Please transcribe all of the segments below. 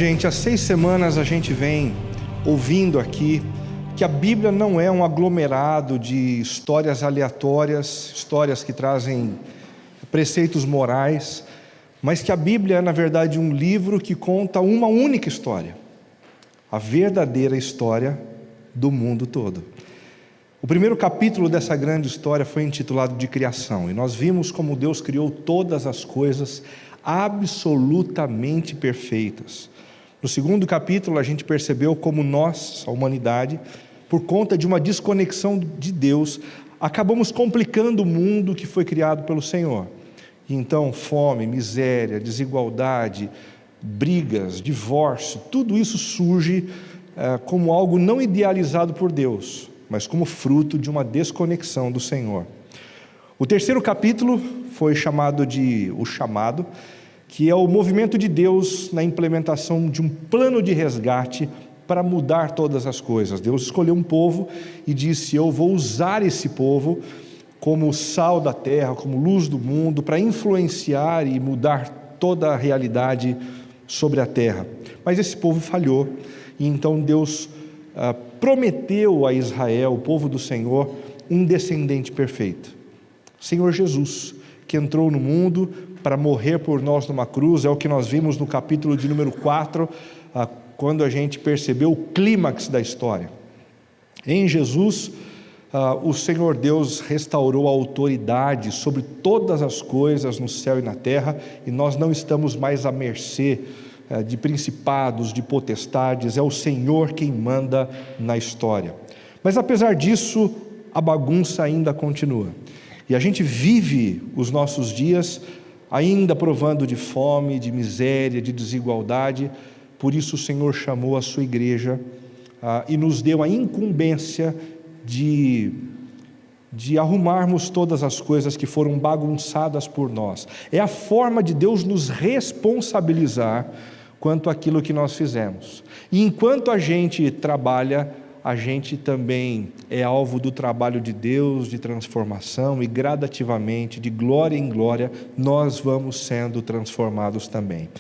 gente, há 6 semanas a gente vem ouvindo aqui que a Bíblia não é um aglomerado de histórias aleatórias, histórias que trazem preceitos morais, mas que a Bíblia é, na verdade, um livro que conta uma única história, a verdadeira história do mundo todo. O primeiro capítulo dessa grande história foi intitulado de criação, e nós vimos como Deus criou todas as coisas absolutamente perfeitas. No segundo capítulo a gente percebeu como nós, a humanidade, por conta de uma desconexão de Deus, acabamos complicando o mundo que foi criado pelo Senhor. E então fome, miséria, desigualdade, brigas, divórcio, tudo isso surge como algo não idealizado por Deus, mas como fruto de uma desconexão do Senhor. O terceiro capítulo foi chamado de O Chamado, que é o movimento de Deus na implementação de um plano de resgate para mudar todas as coisas. Deus escolheu um povo e disse: eu vou usar esse povo como sal da terra, como luz do mundo, para influenciar e mudar toda a realidade sobre a terra. Mas esse povo falhou, e então Deus prometeu a Israel, o povo do Senhor, um descendente perfeito, Senhor Jesus, que entrou no mundo para morrer por nós numa cruz. É o que nós vimos no capítulo de número 4, quando a gente percebeu o clímax da história. Em Jesus, o Senhor Deus restaurou a autoridade sobre todas as coisas no céu e na terra, e nós não estamos mais à mercê de principados, de potestades. É o Senhor quem manda na história. Mas apesar disso, a bagunça ainda continua, e a gente vive os nossos dias ainda provando de fome, de miséria, de desigualdade. Por isso o Senhor chamou a sua igreja e nos deu a incumbência de arrumarmos todas as coisas que foram bagunçadas por nós. É a forma de Deus nos responsabilizar quanto àquilo que nós fizemos. E enquanto a gente trabalha, a gente também é alvo do trabalho de Deus, de transformação, e gradativamente, de glória em glória, nós vamos sendo transformados também.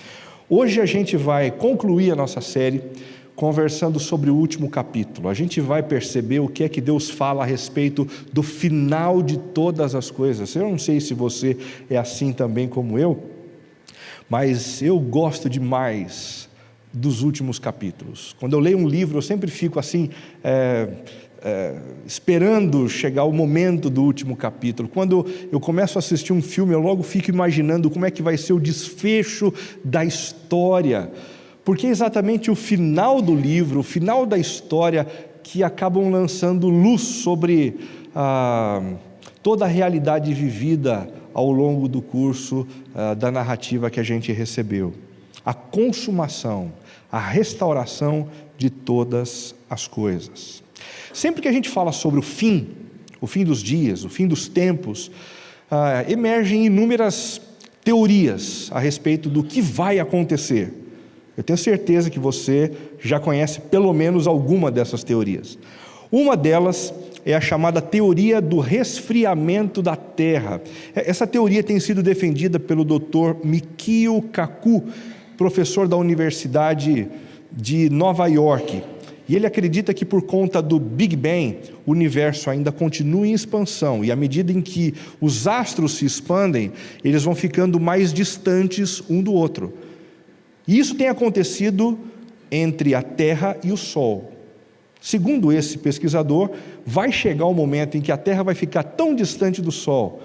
Hoje a gente vai concluir a nossa série conversando sobre o último capítulo. A gente vai perceber o que é que Deus fala a respeito do final de todas as coisas. Eu não sei se você é assim também como eu, mas eu gosto demais dos últimos capítulos. Quando eu leio um livro, eu sempre fico assim, esperando chegar o momento do último capítulo. Quando eu começo a assistir um filme, eu logo fico imaginando como é que vai ser o desfecho da história, porque é exatamente o final do livro, o final da história, que acabam lançando luz sobre toda a realidade vivida ao longo do curso da narrativa que a gente recebeu. A consumação, a restauração de todas as coisas. Sempre que a gente fala sobre o fim dos dias, o fim dos tempos, emergem inúmeras teorias a respeito do que vai acontecer. Eu tenho certeza que você já conhece pelo menos alguma dessas teorias. Uma delas é a chamada teoria do resfriamento da Terra. Essa teoria tem sido defendida pelo Dr. Michio Kaku, professor da Universidade de Nova York, e ele acredita que por conta do Big Bang, o universo ainda continua em expansão, e à medida em que os astros se expandem, eles vão ficando mais distantes um do outro. E isso tem acontecido entre a Terra e o Sol. Segundo esse pesquisador, vai chegar o momento em que a Terra vai ficar tão distante do Sol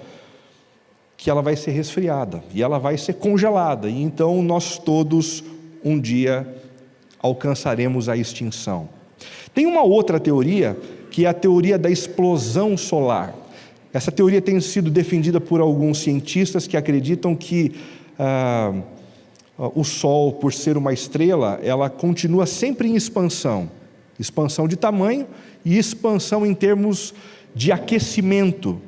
que ela vai ser resfriada, e ela vai ser congelada, e então nós todos um dia alcançaremos a extinção. Tem uma outra teoria, que é a teoria da explosão solar. Essa teoria tem sido defendida por alguns cientistas que acreditam que o Sol, por ser uma estrela, ela continua sempre em expansão de tamanho e expansão em termos de aquecimento.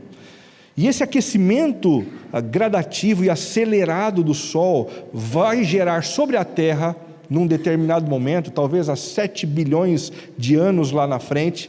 E esse aquecimento gradativo e acelerado do Sol vai gerar sobre a Terra, num determinado momento, talvez há 7 bilhões de anos lá na frente,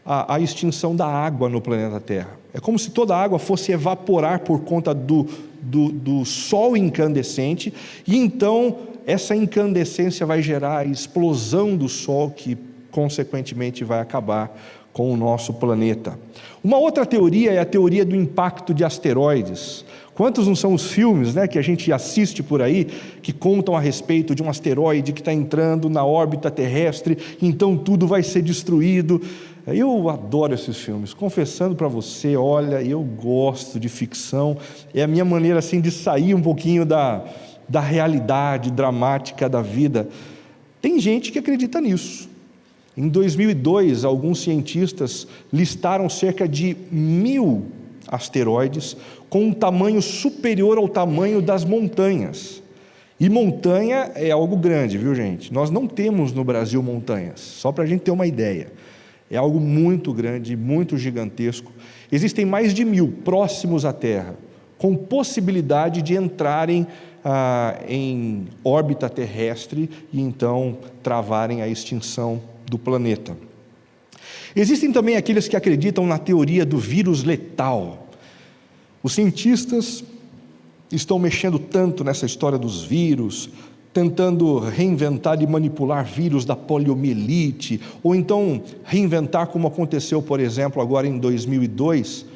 a extinção da água no planeta Terra. É como se toda a água fosse evaporar por conta do Sol incandescente, e então essa incandescência vai gerar a explosão do Sol, que consequentemente vai acabar com o nosso planeta. Uma outra teoria é a teoria do impacto de asteroides. Quantos não são os filmes, né, que a gente assiste por aí, que contam a respeito de um asteroide que está entrando na órbita terrestre, então tudo vai ser destruído. Eu adoro esses filmes, confessando para você, olha, eu gosto de ficção, é a minha maneira assim de sair um pouquinho da realidade dramática da vida. Tem gente que acredita nisso. Em 2002, alguns cientistas listaram cerca de 1.000 asteroides com um tamanho superior ao tamanho das montanhas. E montanha é algo grande, viu, gente? Nós não temos no Brasil montanhas, só para a gente ter uma ideia. É algo muito grande, muito gigantesco. Existem mais de 1.000 próximos à Terra, com possibilidade de entrarem em órbita terrestre e então travarem a extinção do planeta. Existem também aqueles que acreditam na teoria do vírus letal. Os cientistas estão mexendo tanto nessa história dos vírus, tentando reinventar e manipular vírus da poliomielite, ou então reinventar como aconteceu, por exemplo, agora em 2002,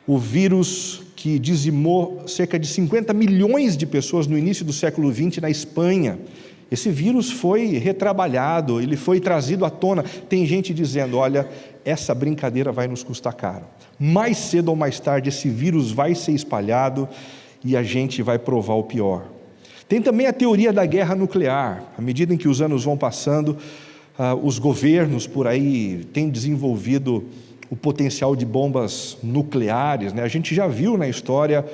o vírus que dizimou cerca de 50 milhões de pessoas no início do século XX na Espanha. Esse vírus foi retrabalhado, ele foi trazido à tona. Tem gente dizendo, olha, essa brincadeira vai nos custar caro. Mais cedo ou mais tarde esse vírus vai ser espalhado e a gente vai provar o pior. Tem também a teoria da guerra nuclear. À medida em que os anos vão passando, os governos por aí têm desenvolvido o potencial de bombas nucleares, né? A gente já viu na história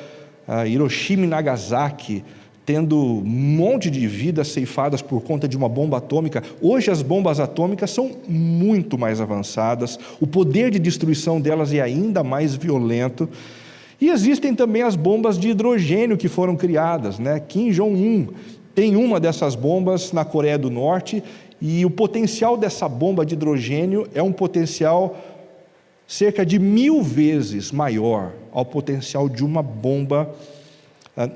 Hiroshima e Nagasaki tendo um monte de vidas ceifadas por conta de uma bomba atômica. Hoje as bombas atômicas são muito mais avançadas, o poder de destruição delas é ainda mais violento. E existem também as bombas de hidrogênio que foram criadas, né? Kim Jong-un tem uma dessas bombas na Coreia do Norte, e o potencial dessa bomba de hidrogênio é um potencial cerca de 1000 vezes maior ao potencial de uma bomba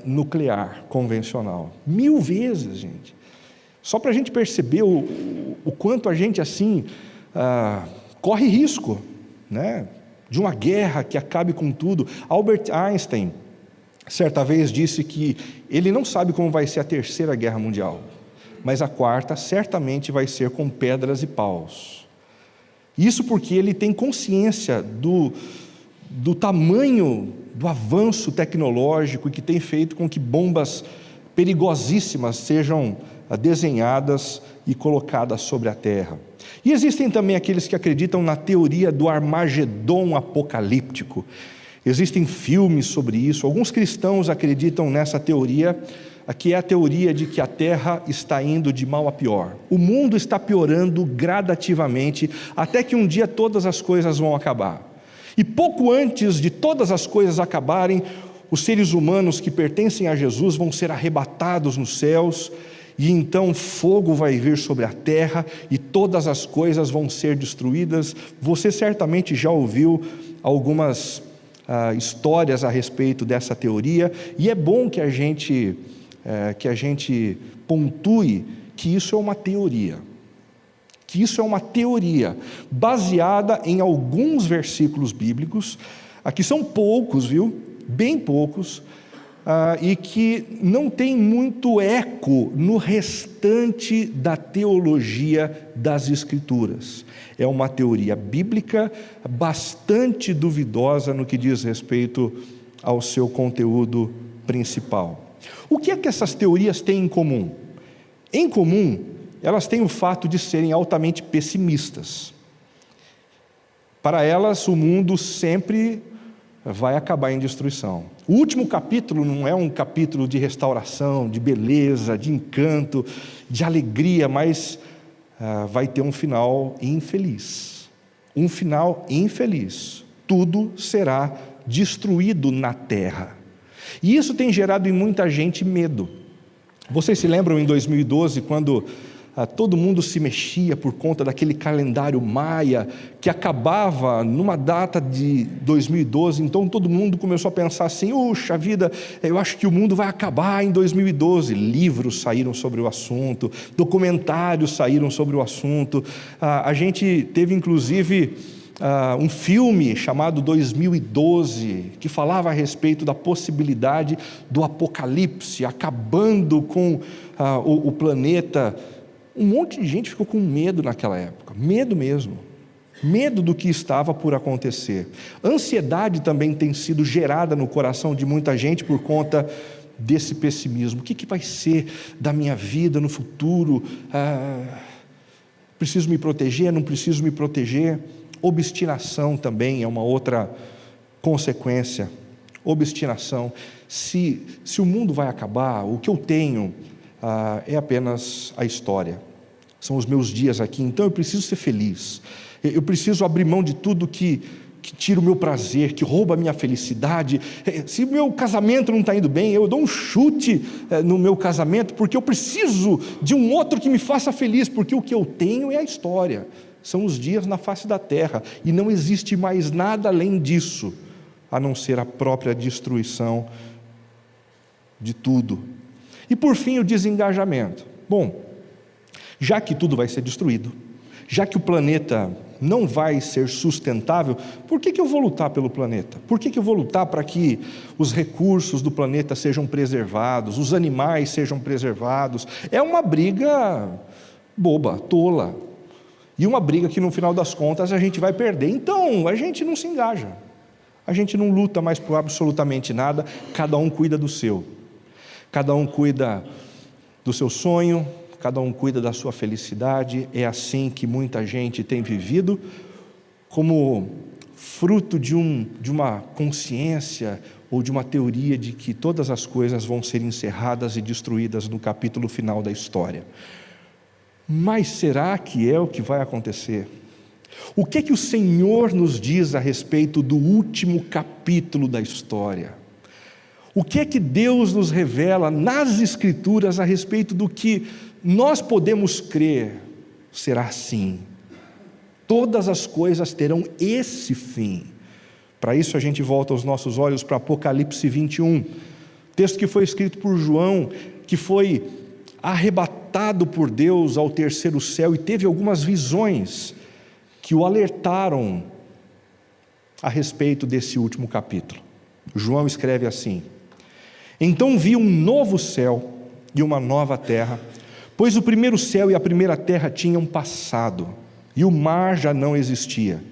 nuclear convencional. 1000 vezes, gente. Só para a gente perceber o quanto a gente assim corre risco, né, de uma guerra que acabe com tudo. Albert Einstein certa vez disse que ele não sabe como vai ser a terceira guerra mundial, mas a quarta certamente vai ser com pedras e paus. Isso porque ele tem consciência do tamanho do avanço tecnológico que tem feito com que bombas perigosíssimas sejam desenhadas e colocadas sobre a terra. E existem também aqueles que acreditam na teoria do Armagedon apocalíptico. Existem filmes sobre isso. Alguns cristãos acreditam nessa teoria, que é a teoria de que a terra está indo de mal a pior. O mundo está piorando gradativamente, até que um dia todas as coisas vão acabar. E pouco antes de todas as coisas acabarem, os seres humanos que pertencem a Jesus vão ser arrebatados nos céus, e então fogo vai vir sobre a terra, e todas as coisas vão ser destruídas. Você certamente já ouviu algumas histórias a respeito dessa teoria, e é bom que a gente pontue que isso é uma teoria. Que isso é uma teoria baseada em alguns versículos bíblicos, aqui são poucos, viu? Bem poucos, e que não tem muito eco no restante da teologia das Escrituras. É uma teoria bíblica bastante duvidosa no que diz respeito ao seu conteúdo principal. O que é que essas teorias têm em comum? Em comum, elas têm o fato de serem altamente pessimistas. Para elas, o mundo sempre vai acabar em destruição. O último capítulo não é um capítulo de restauração, de beleza, de encanto, de alegria, mas vai ter um final infeliz. Um final infeliz. Tudo será destruído na terra. E isso tem gerado em muita gente medo. Vocês se lembram em 2012, quando todo mundo se mexia por conta daquele calendário maia, que acabava numa data de 2012, então todo mundo começou a pensar assim, puxa vida, eu acho que o mundo vai acabar em 2012, livros saíram sobre o assunto, documentários saíram sobre o assunto, a gente teve inclusive um filme chamado 2012, que falava a respeito da possibilidade do apocalipse, acabando com o planeta. Um monte de gente ficou com medo naquela época, medo mesmo, medo do que estava por acontecer. Ansiedade também tem sido gerada no coração de muita gente por conta desse pessimismo. O que vai ser da minha vida no futuro? Preciso me proteger, não preciso me proteger? Obstinação também é uma outra consequência. Obstinação. Se o mundo vai acabar, o que eu tenho é apenas a história, são os meus dias aqui, então eu preciso ser feliz, eu preciso abrir mão de tudo que tira o meu prazer, que rouba a minha felicidade. Se o meu casamento não está indo bem, eu dou um chute no meu casamento, porque eu preciso de um outro que me faça feliz, porque o que eu tenho é a história, são os dias na face da terra, e não existe mais nada além disso, a não ser a própria destruição de tudo. E por fim o desengajamento. Bom, já que tudo vai ser destruído, já que o planeta não vai ser sustentável, por que eu vou lutar pelo planeta? Por que eu vou lutar para que os recursos do planeta sejam preservados, os animais sejam preservados? É uma briga boba, tola, e uma briga que no final das contas a gente vai perder. Então a gente não se engaja, a gente não luta mais por absolutamente nada, cada um cuida do seu. Cada um cuida do seu sonho, cada um cuida da sua felicidade. É assim que muita gente tem vivido, como fruto de uma consciência ou de uma teoria de que todas as coisas vão ser encerradas e destruídas no capítulo final da história. Mas será que é o que vai acontecer? O que o Senhor nos diz a respeito do último capítulo da história? O que Deus nos revela nas Escrituras a respeito do que nós podemos crer? Será assim. Todas as coisas terão esse fim. Para isso a gente volta os nossos olhos para Apocalipse 21, texto que foi escrito por João, que foi arrebatado por Deus ao terceiro céu e teve algumas visões que o alertaram a respeito desse último capítulo. João escreve assim: então vi um novo céu e uma nova terra, pois o primeiro céu e a primeira terra tinham passado, e o mar já não existia.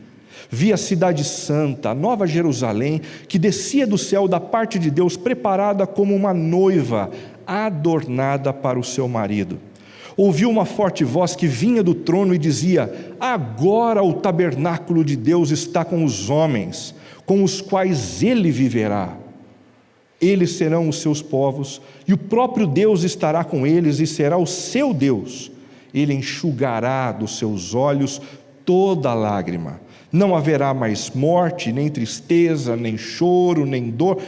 Vi a cidade santa, a nova Jerusalém, que descia do céu da parte de Deus, preparada como uma noiva, adornada para o seu marido. Ouvi uma forte voz que vinha do trono e dizia: agora o tabernáculo de Deus está com os homens, com os quais ele viverá. Eles serão os seus povos, e o próprio Deus estará com eles e será o seu Deus. Ele enxugará dos seus olhos toda lágrima. Não haverá mais morte, nem tristeza, nem choro, nem dor,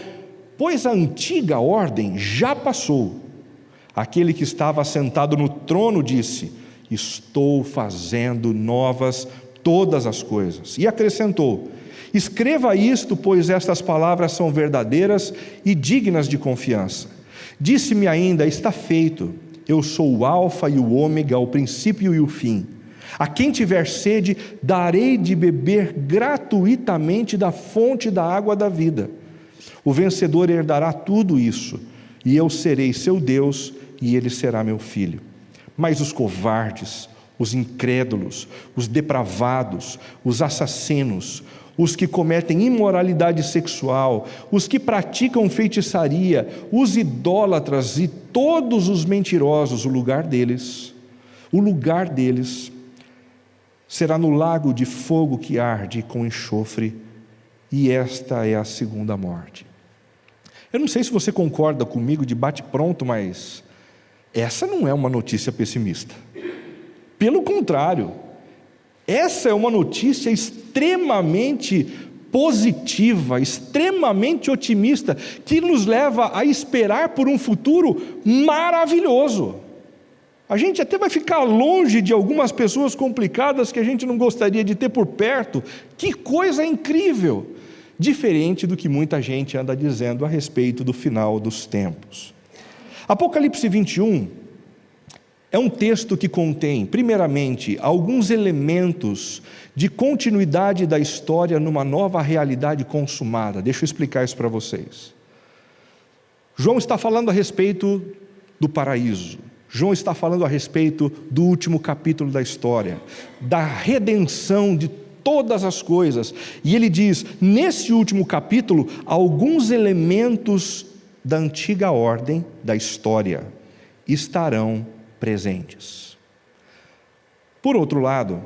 pois a antiga ordem já passou. Aquele que estava sentado no trono disse: estou fazendo novas todas as coisas. E acrescentou: escreva isto, pois estas palavras são verdadeiras e dignas de confiança. Disse-me ainda: está feito. Eu sou o alfa e o ômega, o princípio e o fim. A quem tiver sede, darei de beber gratuitamente da fonte da água da vida. O vencedor herdará tudo isso, e eu serei seu Deus, e ele será meu filho. Mas os covardes, os incrédulos, os depravados, os assassinos, os que cometem imoralidade sexual, os que praticam feitiçaria, os idólatras e todos os mentirosos, o lugar deles será no lago de fogo que arde com enxofre, e esta é a segunda morte. Eu não sei se você concorda comigo de bate-pronto, mas essa não é uma notícia pessimista. Pelo contrário, essa é uma notícia extremamente positiva, extremamente otimista, que nos leva a esperar por um futuro maravilhoso. A gente até vai ficar longe de algumas pessoas complicadas que a gente não gostaria de ter por perto. Que coisa incrível! Diferente do que muita gente anda dizendo a respeito do final dos tempos. Apocalipse 21 é um texto que contém, primeiramente, alguns elementos de continuidade da história numa nova realidade consumada. Deixa eu explicar isso para vocês. João está falando a respeito do paraíso. João está falando a respeito do último capítulo da história, da redenção de todas as coisas. E ele diz, nesse último capítulo, alguns elementos da antiga ordem da história estarão presentes. Por outro lado,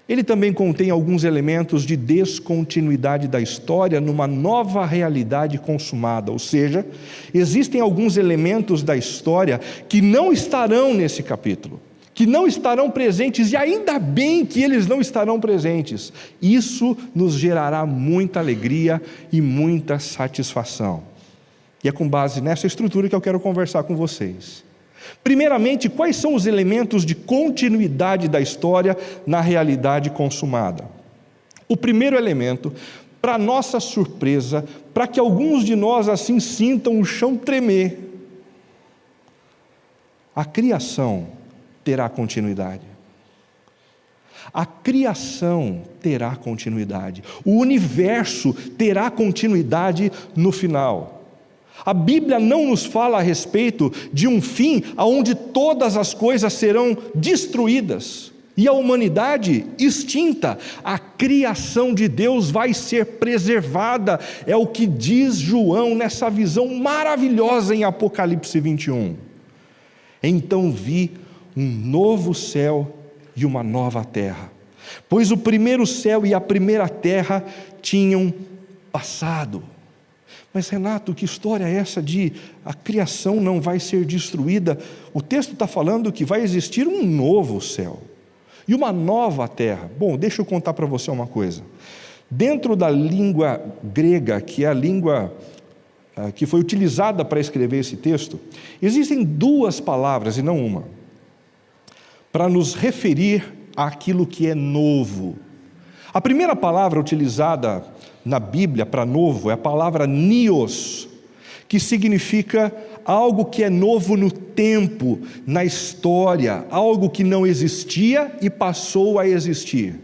ele também contém alguns elementos de descontinuidade da história numa nova realidade consumada, ou seja, existem alguns elementos da história que não estarão nesse capítulo, que não estarão presentes, e ainda bem que eles não estarão presentes. Isso nos gerará muita alegria e muita satisfação. E é com base nessa estrutura que eu quero conversar com vocês. Primeiramente, quais são os elementos de continuidade da história na realidade consumada? O primeiro elemento, para nossa surpresa, para que alguns de nós assim sintam o chão tremer, a criação terá continuidade. A criação terá continuidade. O universo terá continuidade no final. A Bíblia não nos fala a respeito de um fim onde todas as coisas serão destruídas e a humanidade extinta. A criação de Deus vai ser preservada, é o que diz João nessa visão maravilhosa em Apocalipse 21. Então vi um novo céu e uma nova terra, pois o primeiro céu e a primeira terra tinham passado. Mas Renato, que história é essa de a criação não vai ser destruída? O texto está falando que vai existir um novo céu e uma nova terra. Bom, deixa eu contar para você uma coisa. Dentro da língua grega, que é a língua que foi utilizada para escrever esse texto, existem duas palavras e não uma, para nos referir àquilo que é novo. A primeira palavra utilizada na Bíblia para novo é a palavra nios, que significa algo que é novo no tempo, na história, algo que não existia e passou a existir.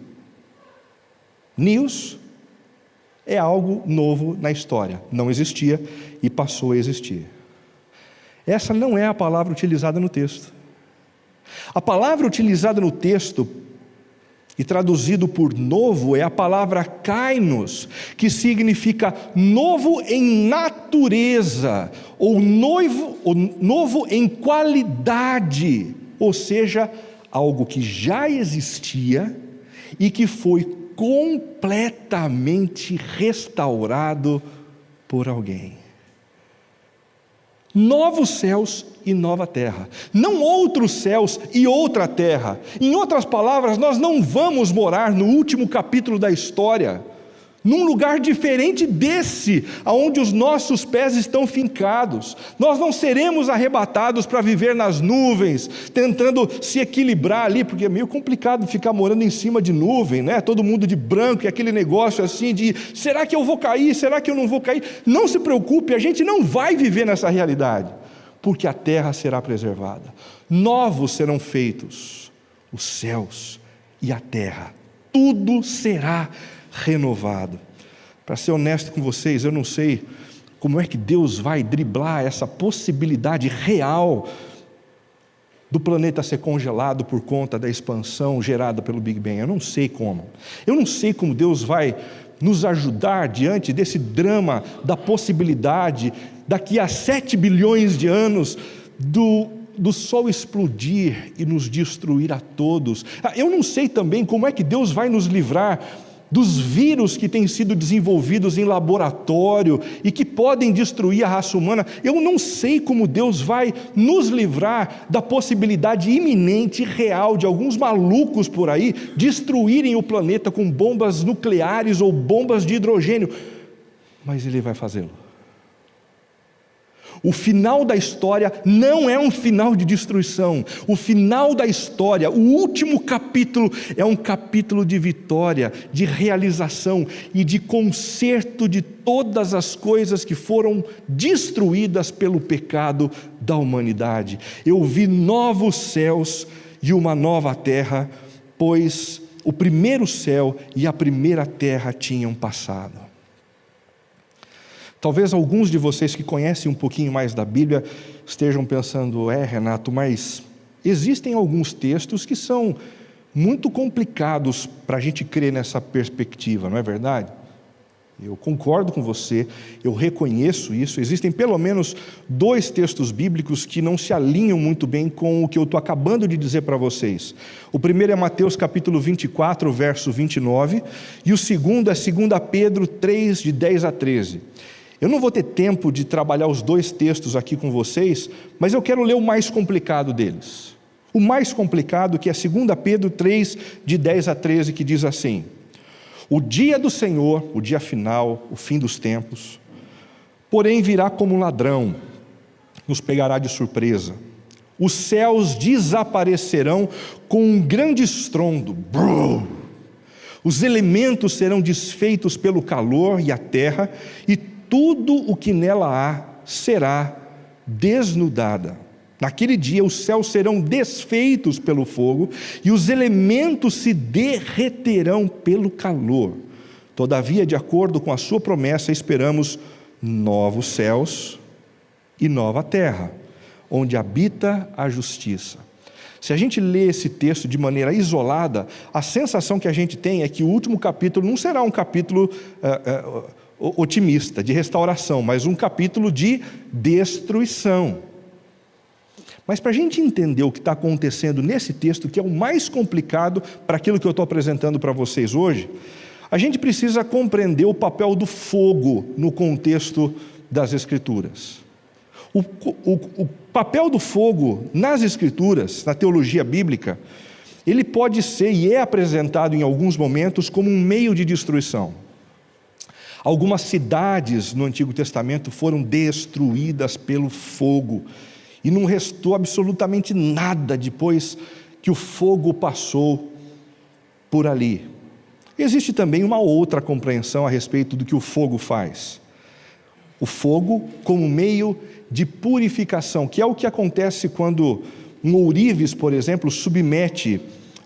Nios é algo novo na história, não existia e passou a existir. Essa não é a palavra utilizada no texto. A palavra utilizada no texto e traduzido por novo é a palavra kainos, que significa novo em natureza, ou novo em qualidade, ou seja, algo que já existia e que foi completamente restaurado por alguém. Novos céus e nova terra, não outros céus e outra terra. Em outras palavras, nós não vamos morar no último capítulo da história, num lugar diferente desse, aonde os nossos pés estão fincados. Nós não seremos arrebatados para viver nas nuvens, tentando se equilibrar ali, porque é meio complicado ficar morando em cima de nuvem, né? Todo mundo de branco e aquele negócio assim de, será que eu vou cair? Será que eu não vou cair? Não se preocupe, a gente não vai viver nessa realidade, porque a terra será preservada. Novos serão feitos os céus e a terra, tudo será renovado. Para ser honesto com vocês, eu não sei como é que Deus vai driblar essa possibilidade real do planeta ser congelado por conta da expansão gerada pelo Big Bang. Eu não sei como. Eu não sei como Deus vai nos ajudar diante desse drama da possibilidade, daqui a 7 bilhões de anos, do Sol explodir e nos destruir a todos. Eu não sei também como é que Deus vai nos livrar dos vírus que têm sido desenvolvidos em laboratório e que podem destruir a raça humana. Eu não sei como Deus vai nos livrar da possibilidade iminente e real de alguns malucos por aí destruírem o planeta com bombas nucleares ou bombas de hidrogênio, mas Ele vai fazê-lo. O final da história não é um final de destruição. O final da história, o último capítulo, é um capítulo de vitória, de realização e de conserto de todas as coisas que foram destruídas pelo pecado da humanidade. Eu vi novos céus e uma nova terra, pois o primeiro céu e a primeira terra tinham passado. Talvez alguns de vocês que conhecem um pouquinho mais da Bíblia estejam pensando: Renato, mas existem alguns textos que são muito complicados para a gente crer nessa perspectiva, não é verdade? Eu concordo com você, eu reconheço isso. Existem pelo menos 2 textos bíblicos que não se alinham muito bem com o que eu estou acabando de dizer para vocês. O primeiro é Mateus capítulo 24, verso 29, e o segundo é 2 Pedro 3, de 10 a 13. Eu não vou ter tempo de trabalhar os 2 textos aqui com vocês, mas eu quero ler o mais complicado deles. O mais complicado, que é 2 Pedro 3, de 10 a 13, que diz assim: o dia do Senhor, o dia final, o fim dos tempos, porém virá como um ladrão, nos pegará de surpresa. Os céus desaparecerão com um grande estrondo. Os elementos serão desfeitos pelo calor e a terra, e tudo o que nela há será desnudada. Naquele dia os céus serão desfeitos pelo fogo e os elementos se derreterão pelo calor. Todavia, de acordo com a sua promessa, esperamos novos céus e nova terra, onde habita a justiça. Se a gente lê esse texto de maneira isolada, a sensação que a gente tem é que o último capítulo não será um capítulo otimista, de restauração, mas um capítulo de destruição. Mas para a gente entender o que está acontecendo nesse texto, que é o mais complicado para aquilo que eu estou apresentando para vocês hoje, a gente precisa compreender o papel do fogo no contexto das Escrituras. O papel do fogo nas Escrituras, na teologia bíblica, ele pode ser e é apresentado em alguns momentos como um meio de destruição. Algumas cidades no Antigo Testamento foram destruídas pelo fogo, e não restou absolutamente nada depois que o fogo passou por ali. Existe também uma outra compreensão a respeito do que o fogo faz. O fogo como meio de purificação, que é o que acontece quando um ourives, por exemplo, submete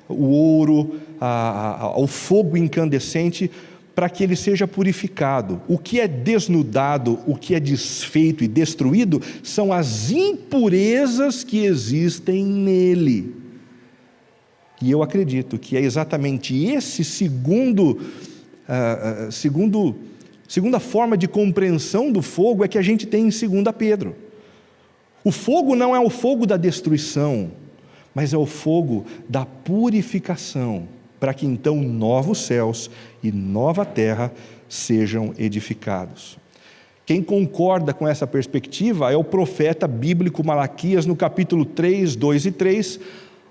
o ouro ao fogo incandescente para que ele seja purificado. O que é desnudado, o que é desfeito e destruído são as impurezas que existem nele. E eu acredito que é exatamente esse segunda forma de compreensão do fogo é que a gente tem em 2 Pedro. O fogo não é o fogo da destruição, mas é o fogo da purificação, para que então novos céus e nova terra sejam edificados. Quem concorda com essa perspectiva é o profeta bíblico Malaquias, no capítulo 3, 2 e 3,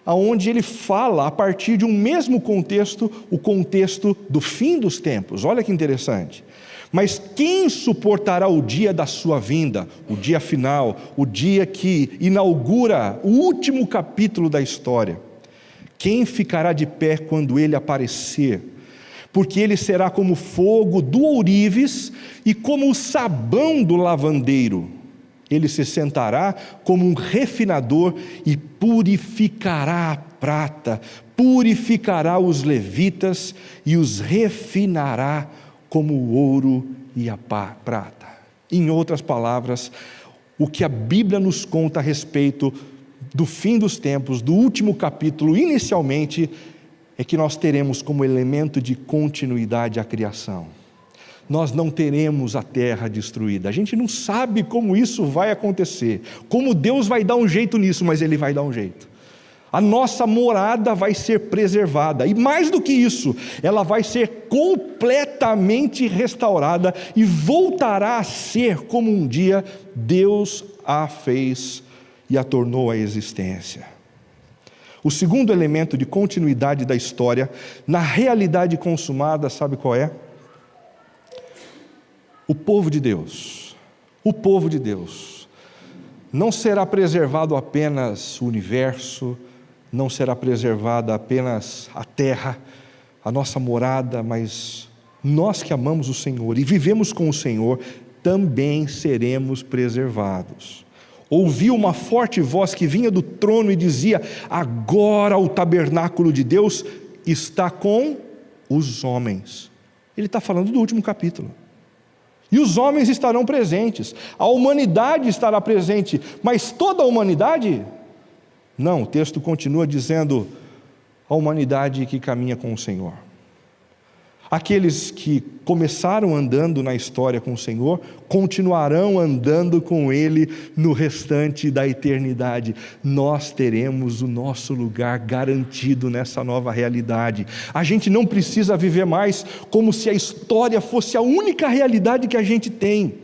onde ele fala, a partir de um mesmo contexto, o contexto do fim dos tempos. Olha que interessante. Mas quem suportará o dia da sua vinda, o dia final, o dia que inaugura o último capítulo da história? Quem ficará de pé quando ele aparecer? Porque ele será como fogo do ourives e como o sabão do lavandeiro. Ele se sentará como um refinador e purificará a prata, purificará os levitas e os refinará como o ouro e a prata. Em outras palavras, o que a Bíblia nos conta a respeito do fim dos tempos, do último capítulo, inicialmente, é que nós teremos como elemento de continuidade a criação. Nós não teremos a terra destruída. A gente não sabe como isso vai acontecer, como Deus vai dar um jeito nisso, mas Ele vai dar um jeito. A nossa morada vai ser preservada, e mais do que isso, ela vai ser completamente restaurada e voltará a ser como um dia Deus a fez e a tornou à existência. O segundo elemento de continuidade da história, na realidade consumada, sabe qual é? O povo de Deus. O povo de Deus. Não será preservado apenas o universo, não será preservada apenas a terra, a nossa morada, mas nós que amamos o Senhor e vivemos com o Senhor, também seremos preservados. Ouvi uma forte voz que vinha do trono e dizia: agora o tabernáculo de Deus está com os homens. Ele está falando do último capítulo. E os homens estarão presentes, a humanidade estará presente, mas toda a humanidade? Não, o texto continua dizendo: a humanidade que caminha com o Senhor. Aqueles que começaram andando na história com o Senhor, continuarão andando com Ele no restante da eternidade. Nós teremos o nosso lugar garantido nessa nova realidade. A gente não precisa viver mais como se a história fosse a única realidade que a gente tem.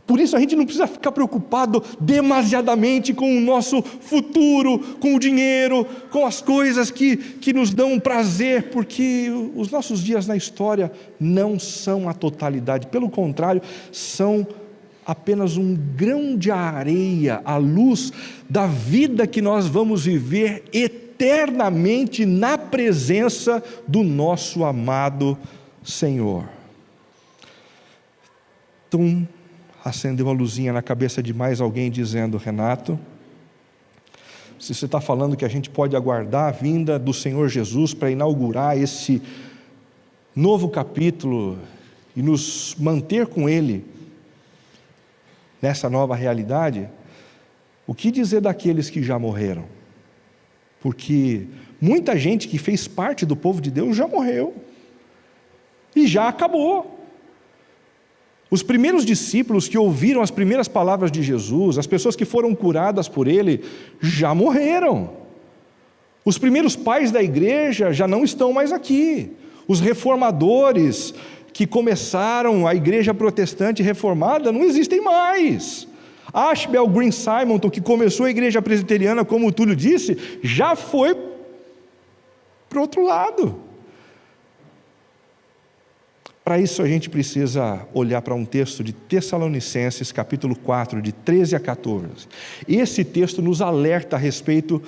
Por isso a gente não precisa ficar preocupado demasiadamente com o nosso futuro, com o dinheiro, com as coisas que nos dão prazer, porque os nossos dias na história não são a totalidade, pelo contrário, são apenas um grão de areia à luz da vida que nós vamos viver eternamente na presença do nosso amado Senhor. Então, acendeu a luzinha na cabeça de mais alguém dizendo: Renato, se você está falando que a gente pode aguardar a vinda do Senhor Jesus para inaugurar esse novo capítulo e nos manter com Ele nessa nova realidade, o que dizer daqueles que já morreram? Porque muita gente que fez parte do povo de Deus já morreu e já acabou. Os primeiros discípulos que ouviram as primeiras palavras de Jesus, as pessoas que foram curadas por Ele, já morreram. Os primeiros pais da igreja já não estão mais aqui. Os reformadores que começaram a igreja protestante reformada não existem mais. Ashbel Green Simonton, que começou a igreja presbiteriana, como o Túlio disse, já foi para o outro lado. Para isso a gente precisa olhar para um texto de Tessalonicenses, capítulo 4, de 13 a 14. Esse texto nos alerta a respeito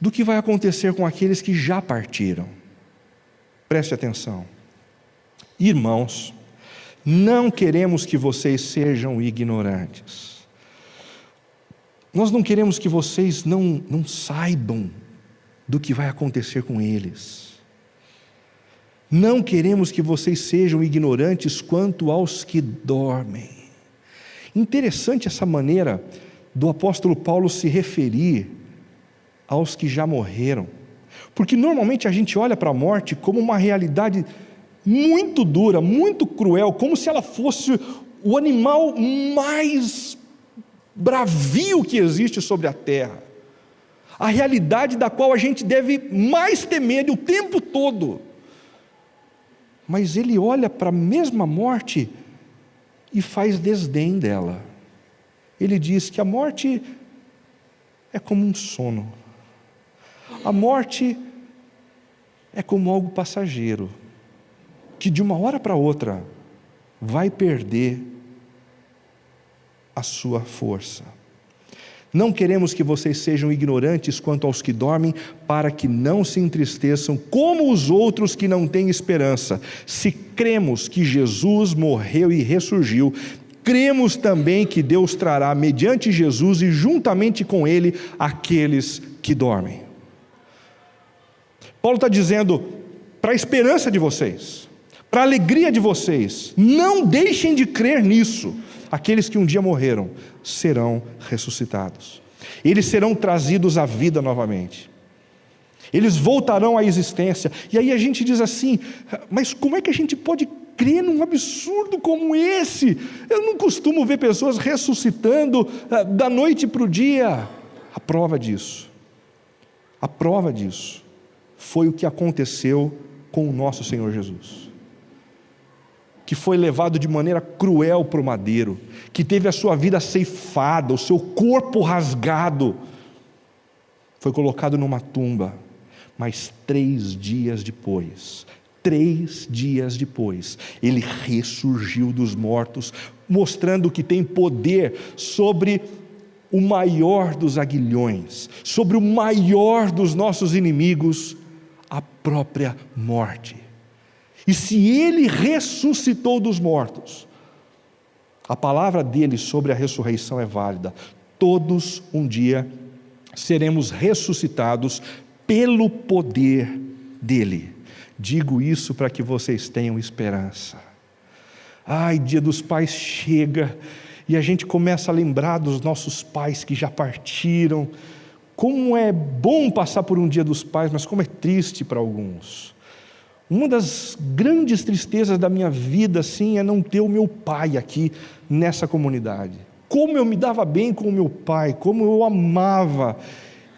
do que vai acontecer com aqueles que já partiram. Preste atenção. Irmãos, não queremos que vocês sejam ignorantes. Nós não queremos que vocês não saibam do que vai acontecer com eles. Não queremos que vocês sejam ignorantes quanto aos que dormem. Interessante essa maneira do apóstolo Paulo se referir aos que já morreram, porque normalmente a gente olha para a morte como uma realidade muito dura, muito cruel, como se ela fosse o animal mais bravio que existe sobre a terra, a realidade da qual a gente deve mais temer o tempo todo. Mas ele olha para a mesma morte e faz desdém dela. Ele diz que a morte é como um sono. A morte é como algo passageiro, que de uma hora para outra vai perder a sua força. Não queremos que vocês sejam ignorantes quanto aos que dormem, para que não se entristeçam como os outros que não têm esperança. Se cremos que Jesus morreu e ressurgiu, cremos também que Deus trará mediante Jesus e juntamente com Ele aqueles que dormem. Paulo está dizendo, para a esperança de vocês, para a alegria de vocês, não deixem de crer nisso. Aqueles que um dia morreram serão ressuscitados. Eles serão trazidos à vida novamente. Eles voltarão à existência. E aí a gente diz assim, mas como é que a gente pode crer num absurdo como esse? Eu não costumo ver pessoas ressuscitando da noite para o dia. A prova disso foi o que aconteceu com o nosso Senhor Jesus, que foi levado de maneira cruel para o madeiro, que teve a sua vida ceifada, o seu corpo rasgado, foi colocado numa tumba, mas 3 dias depois, ele ressurgiu dos mortos, mostrando que tem poder sobre o maior dos aguilhões, sobre o maior dos nossos inimigos, a própria morte. E se Ele ressuscitou dos mortos, a palavra dele sobre a ressurreição é válida. Todos um dia seremos ressuscitados pelo poder dele. Digo isso para que vocês tenham esperança. Ai, Dia dos Pais chega e a gente começa a lembrar dos nossos pais que já partiram. Como é bom passar por um Dia dos Pais, mas como é triste para alguns. Uma das grandes tristezas da minha vida, assim, é não ter o meu pai aqui nessa comunidade. Como eu me dava bem com o meu pai, como eu amava.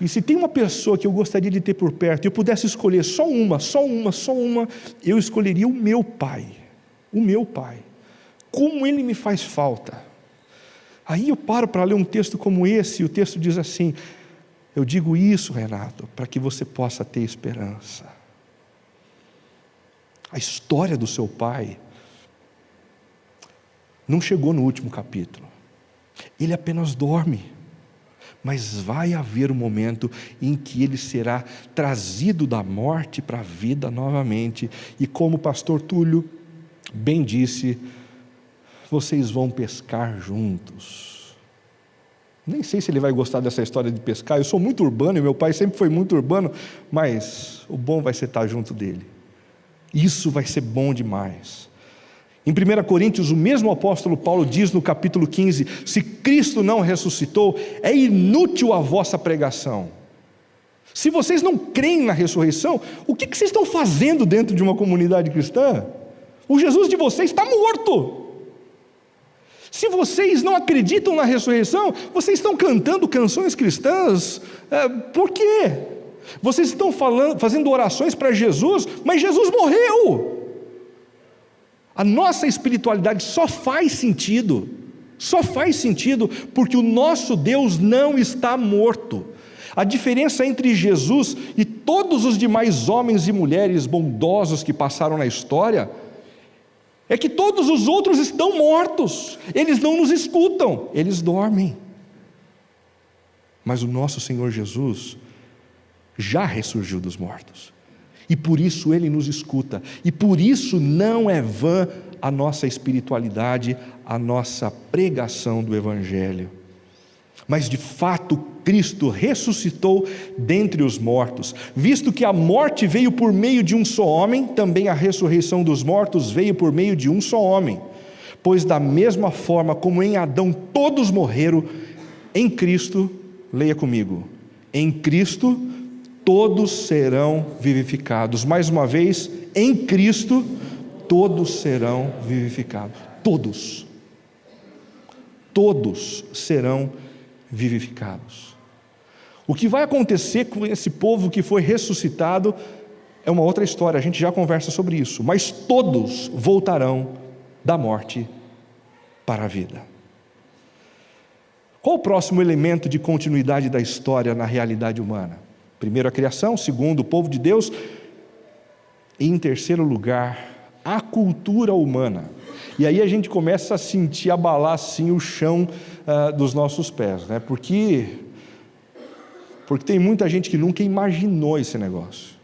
E se tem uma pessoa que eu gostaria de ter por perto, e eu pudesse escolher só uma, eu escolheria o meu pai. O meu pai. Como ele me faz falta. Aí eu paro para ler um texto como esse, e o texto diz assim: eu digo isso, Renato, para que você possa ter esperança. A história do seu pai não chegou no último capítulo. Ele apenas dorme. Mas vai haver um momento em que ele será trazido da morte para a vida novamente. E como o pastor Túlio bem disse, vocês vão pescar juntos. Nem sei se ele vai gostar dessa história de pescar. Eu sou muito urbano e meu pai sempre foi muito urbano, mas o bom vai ser estar junto dele. Isso vai ser bom demais. Em 1 Coríntios, o mesmo apóstolo Paulo diz no capítulo 15: se Cristo não ressuscitou, é inútil a vossa pregação. Se vocês não creem na ressurreição, o que vocês estão fazendo dentro de uma comunidade cristã? O Jesus de vocês está morto. Se vocês não acreditam na ressurreição, vocês estão cantando canções cristãs, por quê? Vocês estão fazendo orações para Jesus, mas Jesus morreu. A nossa espiritualidade só faz sentido porque o nosso Deus não está morto. A diferença entre Jesus e todos os demais homens e mulheres bondosos que passaram na história é que todos os outros estão mortos, eles não nos escutam, eles dormem. Mas o nosso Senhor Jesus já ressurgiu dos mortos, e por isso Ele nos escuta, e por isso não é vã a nossa espiritualidade, a nossa pregação do Evangelho. Mas de fato Cristo ressuscitou dentre os mortos. Visto que a morte veio por meio de um só homem, também a ressurreição dos mortos veio por meio de um só homem. Pois da mesma forma como em Adão todos morreram, em Cristo, leia comigo, em Cristo todos serão vivificados. Mais uma vez, em Cristo todos serão vivificados. Todos serão vivificados. O que vai acontecer com esse povo que foi ressuscitado é uma outra história, a gente já conversa sobre isso, mas todos voltarão da morte para a vida. Qual o próximo elemento de continuidade da história na realidade humana? Primeiro, a criação. Segundo, o povo de Deus. E em terceiro lugar, a cultura humana. E aí a gente começa a sentir abalar assim o chão dos nossos pés, né? Porque tem muita gente que nunca imaginou esse negócio.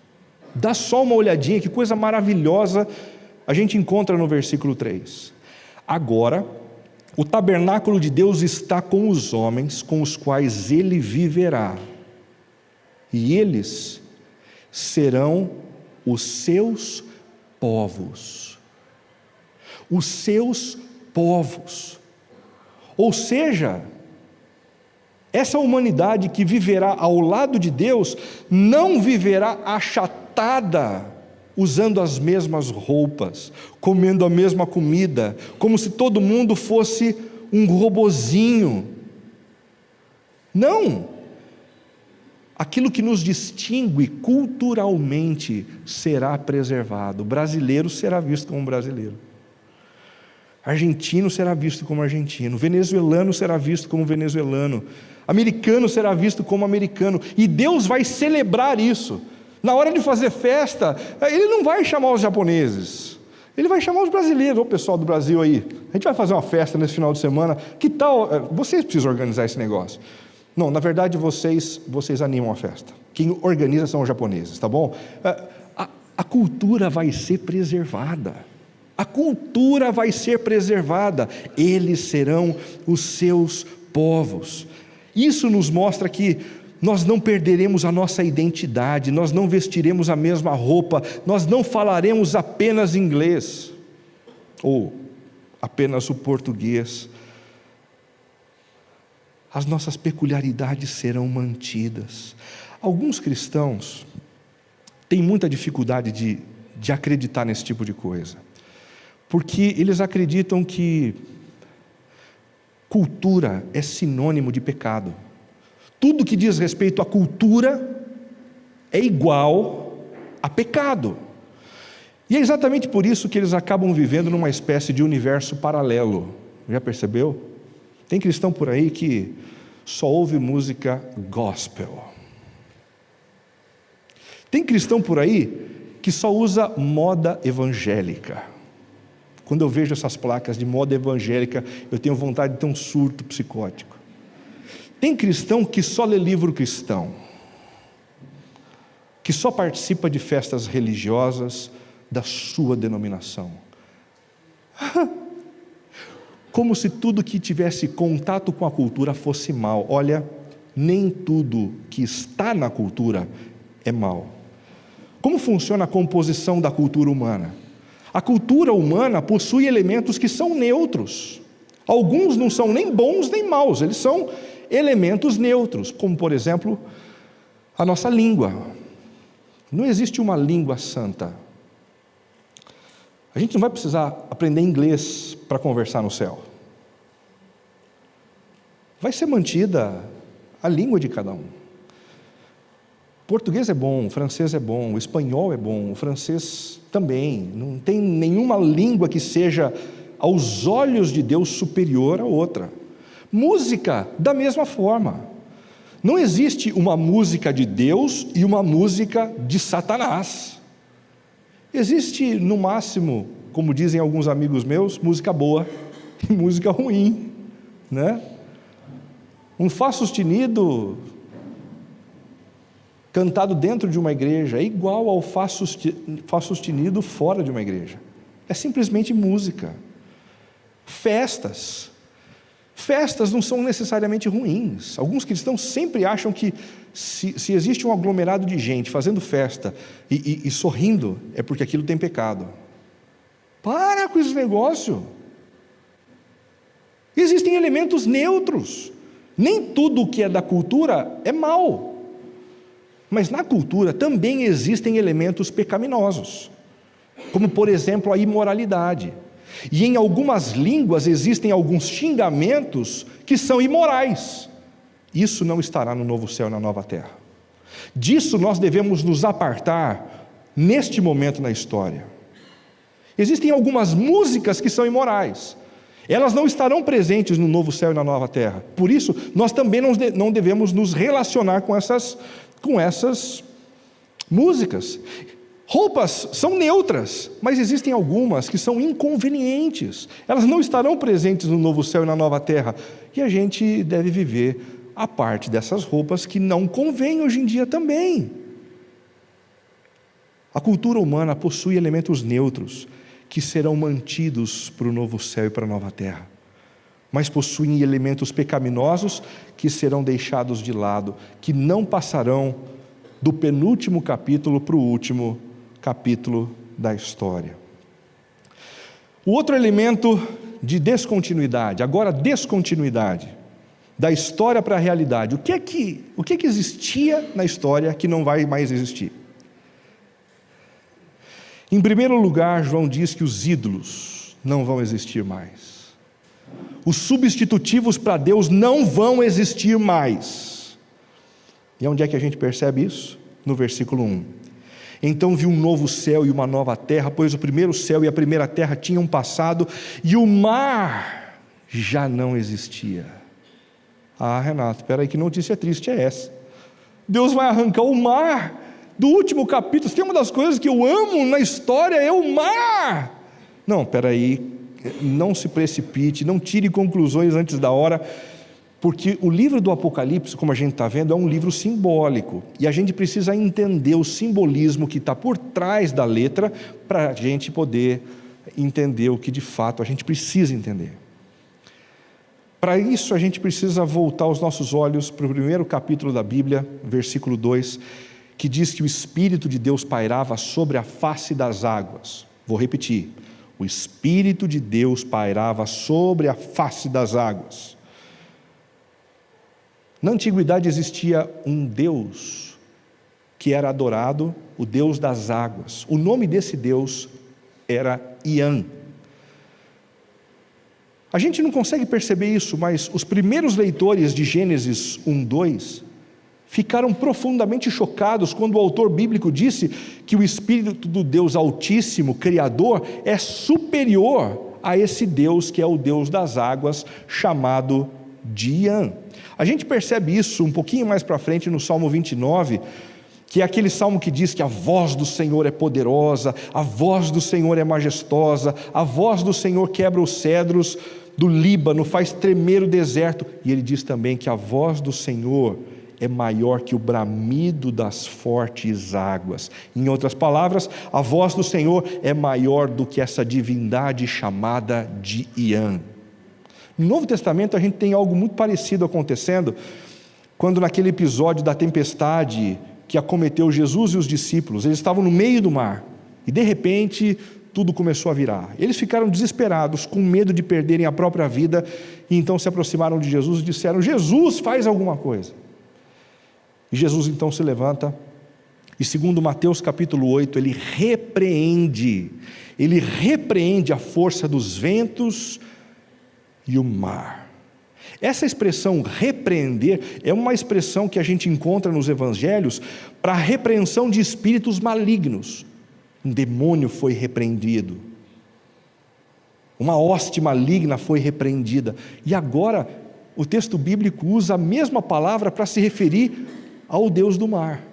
Dá só uma olhadinha, que coisa maravilhosa a gente encontra no versículo 3. Agora, o tabernáculo de Deus está com os homens, com os quais Ele viverá. E eles serão os seus povos. Os seus povos. Ou seja, essa humanidade que viverá ao lado de Deus, não viverá achatada, usando as mesmas roupas, comendo a mesma comida, como se todo mundo fosse um robozinho. Não! Aquilo que nos distingue culturalmente será preservado. O brasileiro será visto como brasileiro. Argentino será visto como argentino. Venezuelano será visto como venezuelano. Americano será visto como americano. E Deus vai celebrar isso. Na hora de fazer festa, Ele não vai chamar os japoneses. Ele vai chamar os brasileiros, o pessoal do Brasil aí. A gente vai fazer uma festa nesse final de semana. Que tal? Vocês precisam organizar esse negócio. Não, na verdade, vocês animam a festa. Quem organiza são os japoneses, tá bom? A cultura vai ser preservada. A cultura vai ser preservada. Eles serão os seus povos. Isso nos mostra que nós não perderemos a nossa identidade, nós não vestiremos a mesma roupa, nós não falaremos apenas inglês, ou apenas o português. As nossas peculiaridades serão mantidas. Alguns cristãos têm muita dificuldade de acreditar nesse tipo de coisa, porque eles acreditam que cultura é sinônimo de pecado. Tudo que diz respeito à cultura é igual a pecado. E é exatamente por isso que eles acabam vivendo numa espécie de universo paralelo. Já percebeu? Tem cristão por aí que só ouve música gospel. Tem cristão por aí que só usa moda evangélica. Quando eu vejo essas placas de moda evangélica, eu tenho vontade de ter um surto psicótico. Tem cristão que só lê livro cristão, que só participa de festas religiosas da sua denominação. Como se tudo que tivesse contato com a cultura fosse mal. Olha, nem tudo que está na cultura é mal. Como funciona a composição da cultura humana? A cultura humana possui elementos que são neutros. Alguns não são nem bons nem maus, eles são elementos neutros, como por exemplo, a nossa língua. Não existe uma língua santa. A gente não vai precisar aprender inglês para conversar no céu. Vai ser mantida a língua de cada um. O português é bom, o francês é bom, o espanhol é bom, o francês também. Não tem nenhuma língua que seja, aos olhos de Deus, superior a outra. Música, da mesma forma. Não existe uma música de Deus e uma música de Satanás. Existe, no máximo, como dizem alguns amigos meus, música boa e música ruim, né? Um Fá sustenido cantado dentro de uma igreja é igual ao Fá sustenido fora de uma igreja. É simplesmente música. Festas não são necessariamente ruins. Alguns cristãos sempre acham que se existe um aglomerado de gente fazendo festa e sorrindo, é porque aquilo tem pecado. Para com esse negócio. Existem elementos neutros. Nem tudo o que é da cultura é mal. Mas na cultura também existem elementos pecaminosos, como por exemplo a imoralidade. E em algumas línguas existem alguns xingamentos que são imorais. Isso não estará no novo céu e na nova terra. Disso nós devemos nos apartar neste momento na história. Existem algumas músicas que são imorais. Elas não estarão presentes no novo céu e na nova terra. Por isso, nós também não devemos nos relacionar com essas músicas. Roupas são neutras, mas existem algumas que são inconvenientes. Elas não estarão presentes no novo céu e na nova terra. E a gente deve viver a parte dessas roupas que não convém hoje em dia também. A cultura humana possui elementos neutros que serão mantidos para o novo céu e para a nova terra, mas possuem elementos pecaminosos que serão deixados de lado, que não passarão do penúltimo capítulo para o último capítulo da história. O outro elemento de descontinuidade, agora descontinuidade, da história para a realidade. O que é que existia na história que não vai mais existir? Em primeiro lugar, João diz que os ídolos não vão existir mais. Os substitutivos para Deus não vão existir mais. E onde é que a gente percebe isso? No versículo 1. Então vi um novo céu e uma nova terra, pois o primeiro céu e a primeira terra tinham passado, e o mar já não existia. Ah, Renato, espera aí, que notícia triste é essa? Deus vai arrancar o mar do último capítulo. Se tem uma das coisas que eu amo na história, é o mar. Não, espera aí, não se precipite, não tire conclusões antes da hora, porque o livro do Apocalipse, como a gente está vendo, é um livro simbólico, e a gente precisa entender o simbolismo que está por trás da letra, para a gente poder entender o que de fato a gente precisa entender. Para isso a gente precisa voltar os nossos olhos para o primeiro capítulo da Bíblia, versículo 2, que diz que o Espírito de Deus pairava sobre a face das águas. Vou repetir: o Espírito de Deus pairava sobre a face das águas. Na antiguidade existia um Deus que era adorado, o Deus das águas. O nome desse Deus era Ian. A gente não consegue perceber isso, mas os primeiros leitores de Gênesis 1:2 ficaram profundamente chocados quando o autor bíblico disse que o Espírito do Deus Altíssimo, Criador, é superior a esse Deus que é o Deus das águas, chamado de Ian. A gente percebe isso um pouquinho mais para frente no Salmo 29, que é aquele salmo que diz que a voz do Senhor é poderosa, a voz do Senhor é majestosa, a voz do Senhor quebra os cedros do Líbano, faz tremer o deserto, e ele diz também que a voz do Senhor é maior que o bramido das fortes águas. Em outras palavras, a voz do Senhor é maior do que essa divindade chamada de Ian. No Novo Testamento a gente tem algo muito parecido acontecendo, quando naquele episódio da tempestade que acometeu Jesus e os discípulos, eles estavam no meio do mar, e de repente tudo começou a virar. Eles ficaram desesperados, com medo de perderem a própria vida, e então se aproximaram de Jesus e disseram: Jesus, faz alguma coisa. E Jesus então se levanta, e segundo Mateus capítulo 8, ele repreende a força dos ventos e o mar. Essa expressão repreender é uma expressão que a gente encontra nos evangelhos para a repreensão de espíritos malignos. Um demônio foi repreendido, uma hoste maligna foi repreendida, e agora o texto bíblico usa a mesma palavra para se referir ao Deus do mar.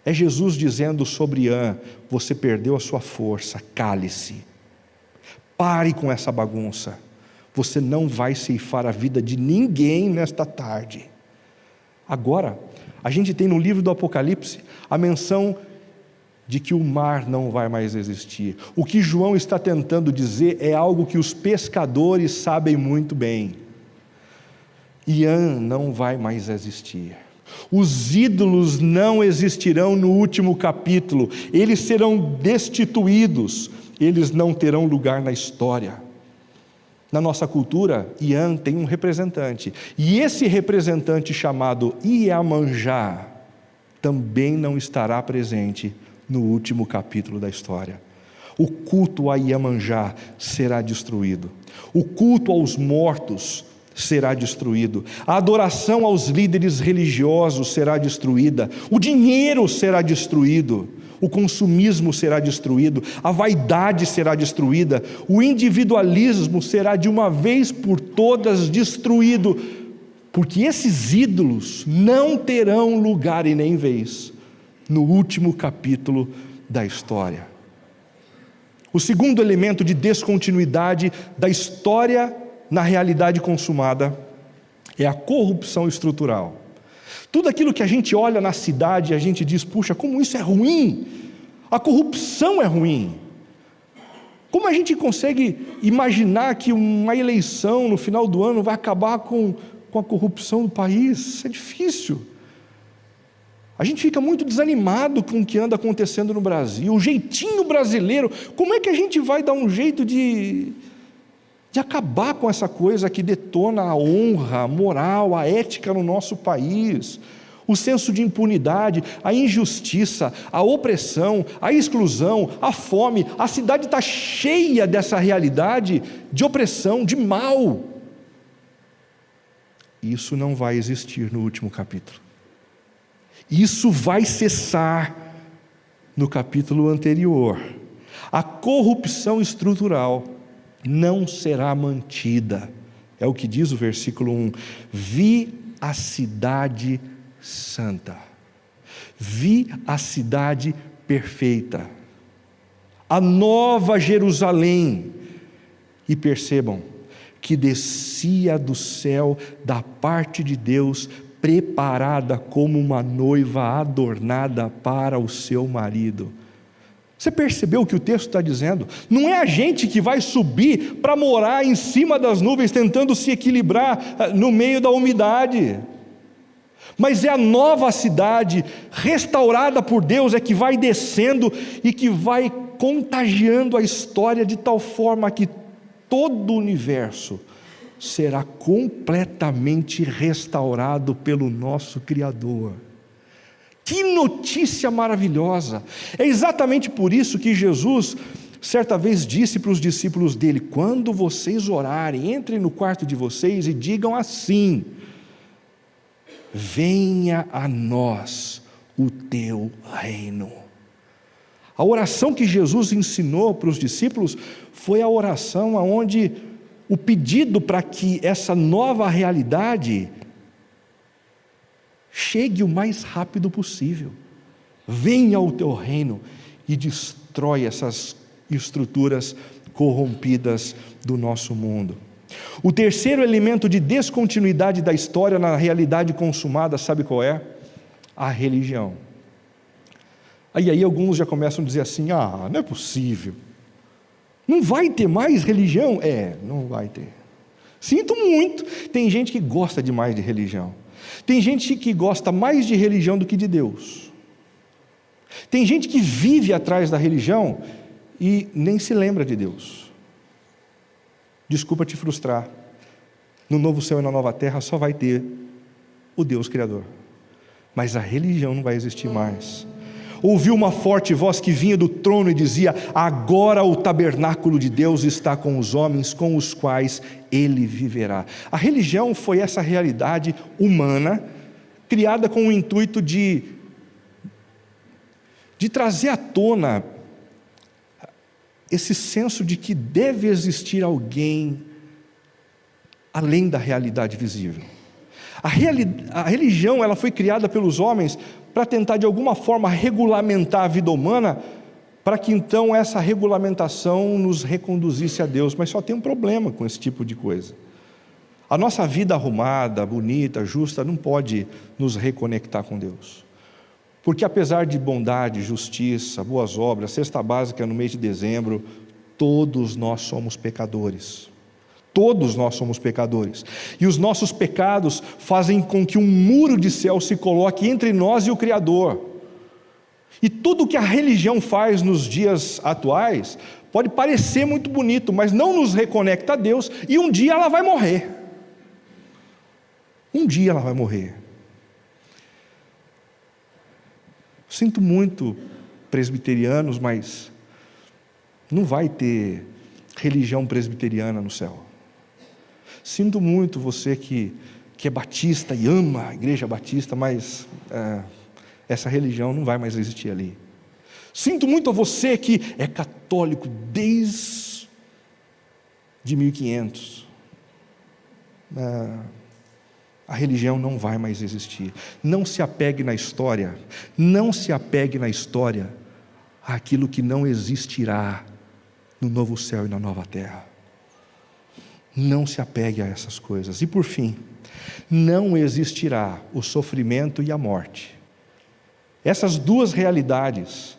É Jesus dizendo sobre Ian: você perdeu a sua força, cale-se, pare com essa bagunça, você não vai ceifar a vida de ninguém nesta tarde. Agora, a gente tem no livro do Apocalipse a menção de que o mar não vai mais existir. O que João está tentando dizer é algo que os pescadores sabem muito bem: Ian não vai mais existir. Os ídolos não existirão no último capítulo, eles serão destituídos, eles não terão lugar na história. Na nossa cultura, Ian tem um representante, e esse representante, chamado Iemanjá, também não estará presente no último capítulo da história. O culto a Iemanjá será destruído, o culto aos mortos será destruído, a adoração aos líderes religiosos será destruída, o dinheiro será destruído, o consumismo será destruído, a vaidade será destruída, o individualismo será de uma vez por todas destruído, porque esses ídolos não terão lugar e nem vez no último capítulo da história. O segundo elemento de descontinuidade da história na realidade consumada é a corrupção estrutural. Tudo aquilo que a gente olha na cidade, a gente diz: puxa, como isso é ruim, a corrupção é ruim. Como a gente consegue imaginar que uma eleição no final do ano vai acabar com a corrupção do país? Isso é difícil. A gente fica muito desanimado com o que anda acontecendo no Brasil, o jeitinho brasileiro. Como é que a gente vai dar um jeito de acabar com essa coisa que detona a honra, a moral, a ética no nosso país? O senso de impunidade, a injustiça, a opressão, a exclusão, a fome. A cidade está cheia dessa realidade de opressão, de mal. Isso não vai existir no último capítulo. Isso vai cessar no capítulo anterior. A corrupção estrutural não será mantida. É o que diz o versículo 1. Vi a cidade santa. Vi a cidade perfeita. a nova Jerusalém. E percebam que descia do céu da parte de Deus, preparada como uma noiva adornada para o seu marido. Você percebeu o que o texto está dizendo? Não é a gente que vai subir para morar em cima das nuvens, tentando se equilibrar no meio da umidade, mas é a nova cidade, restaurada por Deus, é que vai descendo e que vai contagiando a história de tal forma que todo o universo será completamente restaurado pelo nosso Criador. Que notícia maravilhosa! É exatamente por isso que Jesus certa vez disse para os discípulos dele: quando vocês orarem, entrem no quarto de vocês e digam assim: venha a nós o teu reino. A oração que Jesus ensinou para os discípulos foi a oração onde o pedido para que essa nova realidade chegue o mais rápido possível. Venha o teu reino e destrói essas estruturas corrompidas do nosso mundo. O terceiro elemento de descontinuidade da história na realidade consumada, sabe qual é? A religião. Aí alguns já começam a dizer assim: não é possível, não vai ter mais religião? Não vai ter. Sinto muito, tem gente que gosta demais de religião. Tem gente que gosta mais de religião do que de Deus. Tem gente que vive atrás da religião e nem se lembra de Deus. Desculpa te frustrar, no novo céu e na nova terra só vai ter o Deus Criador, mas a religião não vai existir mais. Ouviu uma forte voz que vinha do trono e dizia: agora o tabernáculo de Deus está com os homens, com os quais ele viverá. A religião foi essa realidade humana, criada com o intuito de trazer à tona esse senso de que deve existir alguém além da realidade visível. A religião ela foi criada pelos homens para tentar de alguma forma regulamentar a vida humana, para que então essa regulamentação nos reconduzisse a Deus. Mas só tem um problema com esse tipo de coisa: a nossa vida arrumada, bonita, justa não pode nos reconectar com Deus, porque apesar de bondade, justiça, boas obras, cesta básica no mês de dezembro, todos nós somos pecadores. Todos nós somos pecadores, e os nossos pecados fazem com que um muro de céu se coloque entre nós e o Criador. E tudo que a religião faz nos dias atuais pode parecer muito bonito, mas não nos reconecta a Deus, e um dia ela vai morrer. Um dia ela vai morrer. Sinto muito, presbiterianos, mas não vai ter religião presbiteriana no céu. Sinto muito você que é batista e ama a igreja batista, mas essa religião não vai mais existir ali. Sinto muito a você que é católico desde 1500. A religião não vai mais existir. Não se apegue na história. Não se apegue na história àquilo que não existirá no novo céu e na nova terra. Não se apegue a essas coisas. E por fim, não existirá o sofrimento e a morte. Essas duas realidades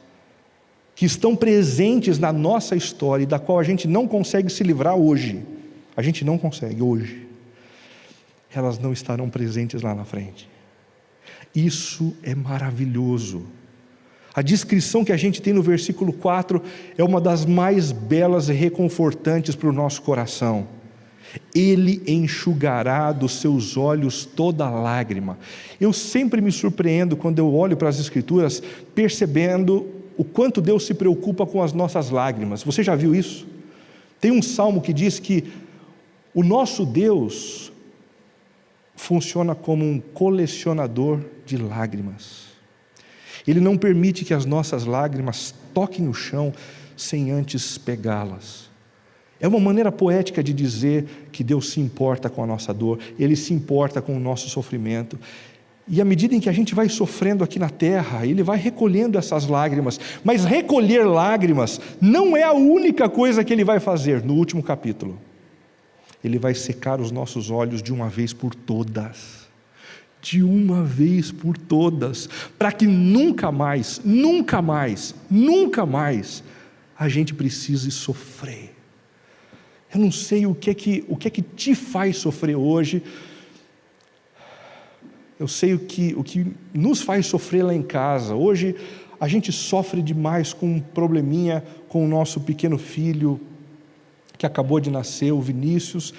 que estão presentes na nossa história e da qual a gente não consegue se livrar hoje, a gente não consegue hoje, elas não estarão presentes lá na frente. Isso é maravilhoso. A descrição que a gente tem no versículo 4 é uma das mais belas e reconfortantes para o nosso coração. Ele enxugará dos seus olhos toda lágrima. Eu sempre me surpreendo quando eu olho para as Escrituras, percebendo o quanto Deus se preocupa com as nossas lágrimas. Você já viu isso? Tem um salmo que diz que o nosso Deus funciona como um colecionador de lágrimas. Ele não permite que as nossas lágrimas toquem o chão sem antes pegá-las. É uma maneira poética de dizer que Deus se importa com a nossa dor, Ele se importa com o nosso sofrimento. E à medida em que a gente vai sofrendo aqui na terra, Ele vai recolhendo essas lágrimas. Mas recolher lágrimas não é a única coisa que Ele vai fazer. No último capítulo, Ele vai secar os nossos olhos de uma vez por todas. De uma vez por todas. Para que nunca mais, nunca mais, nunca mais a gente precise sofrer. Eu não sei o que é que te faz sofrer hoje. Eu sei o que nos faz sofrer lá em casa. Hoje a gente sofre demais com um probleminha com o nosso pequeno filho que acabou de nascer, o Vinícius.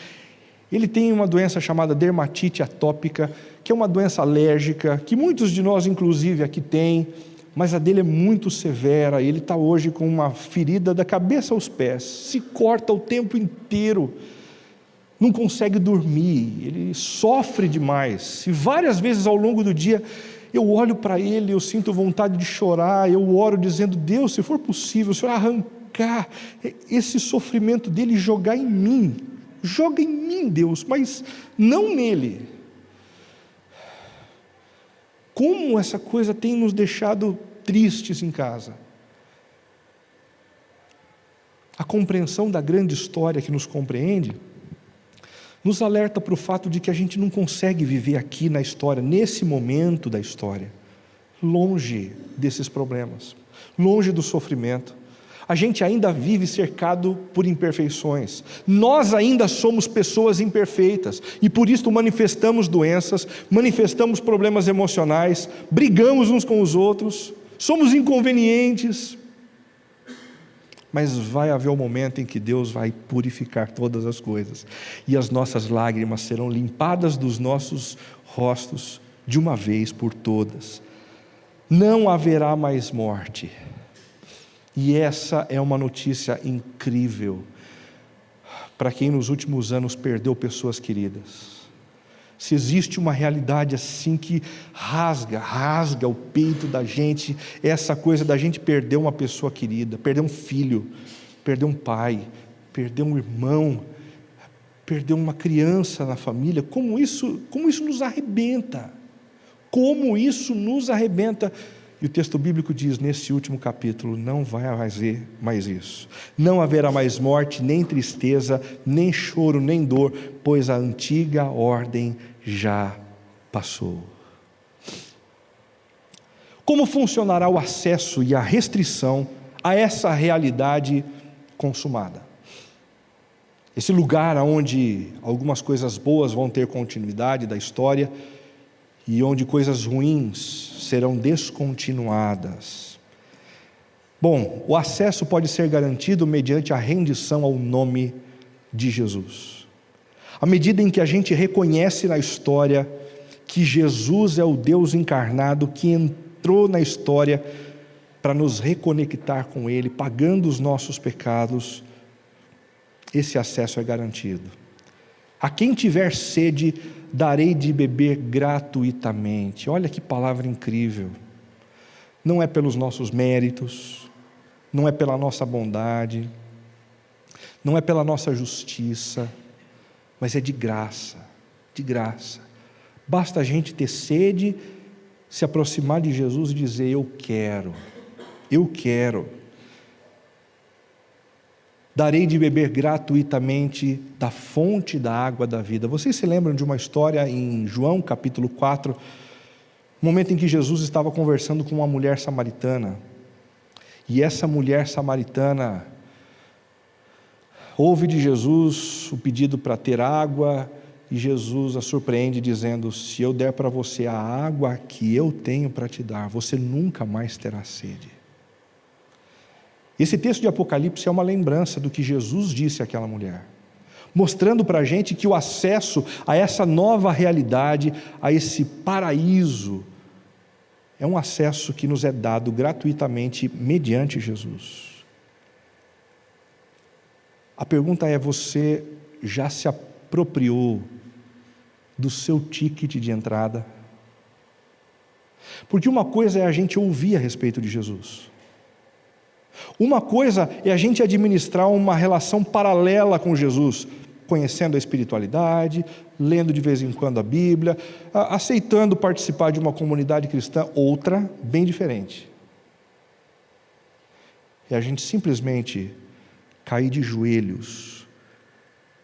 Ele tem uma doença chamada dermatite atópica, que é uma doença alérgica, que muitos de nós inclusive aqui tem, mas a dele é muito severa. Ele está hoje com uma ferida da cabeça aos pés, se corta o tempo inteiro, não consegue dormir, ele sofre demais, e várias vezes ao longo do dia eu olho para ele, eu sinto vontade de chorar, eu oro dizendo: Deus, se for possível, o Senhor arrancar esse sofrimento dele e jogar em mim, joga em mim, Deus, mas não nele. Como essa coisa tem nos deixado tristes em casa. A compreensão da grande história que nos compreende nos alerta para o fato de que a gente não consegue viver aqui na história, nesse momento da história, longe desses problemas, longe do sofrimento. A gente ainda vive cercado por imperfeições. Nós ainda somos pessoas imperfeitas e por isso manifestamos doenças, manifestamos problemas emocionais, brigamos uns com os outros, somos inconvenientes. Mas vai haver um momento em que Deus vai purificar todas as coisas e as nossas lágrimas serão limpadas dos nossos rostos de uma vez por todas. Não haverá mais morte. E essa é uma notícia incrível para quem nos últimos anos perdeu pessoas queridas. Se existe uma realidade assim que rasga o peito da gente, é essa coisa da gente perder uma pessoa querida, perder um filho, perder um pai, perder um irmão, perder uma criança na família. Como isso nos arrebenta, como isso nos arrebenta. E o texto bíblico diz nesse último capítulo: não vai haver mais isso, não haverá mais morte, nem tristeza, nem choro, nem dor, pois a antiga ordem já passou. Como funcionará o acesso e a restrição a essa realidade consumada? Esse lugar onde algumas coisas boas vão ter continuidade da história e onde coisas ruins serão descontinuadas. Bom, o acesso pode ser garantido mediante a rendição ao nome de Jesus. À medida em que a gente reconhece na história que Jesus é o Deus encarnado que entrou na história para nos reconectar com Ele, pagando os nossos pecados, esse acesso é garantido. A quem tiver sede, darei de beber gratuitamente. Olha que palavra incrível. Não é pelos nossos méritos, não é pela nossa bondade, não é pela nossa justiça, mas é de graça, de graça. Basta a gente ter sede, se aproximar de Jesus e dizer: eu quero. Darei de beber gratuitamente da fonte da água da vida. Vocês se lembram de uma história em João capítulo 4, no momento em que Jesus estava conversando com uma mulher samaritana, e essa mulher samaritana ouve de Jesus o pedido para ter água, e Jesus a surpreende dizendo: se eu der para você a água que eu tenho para te dar, você nunca mais terá sede. Esse texto de Apocalipse é uma lembrança do que Jesus disse àquela mulher, mostrando para a gente que o acesso a essa nova realidade, a esse paraíso, é um acesso que nos é dado gratuitamente mediante Jesus. A pergunta é: você já se apropriou do seu ticket de entrada? Porque uma coisa é a gente ouvir a respeito de Jesus, uma coisa é a gente administrar uma relação paralela com Jesus, conhecendo a espiritualidade, lendo de vez em quando a Bíblia, aceitando participar de uma comunidade cristã, outra bem diferente. É a gente simplesmente cair de joelhos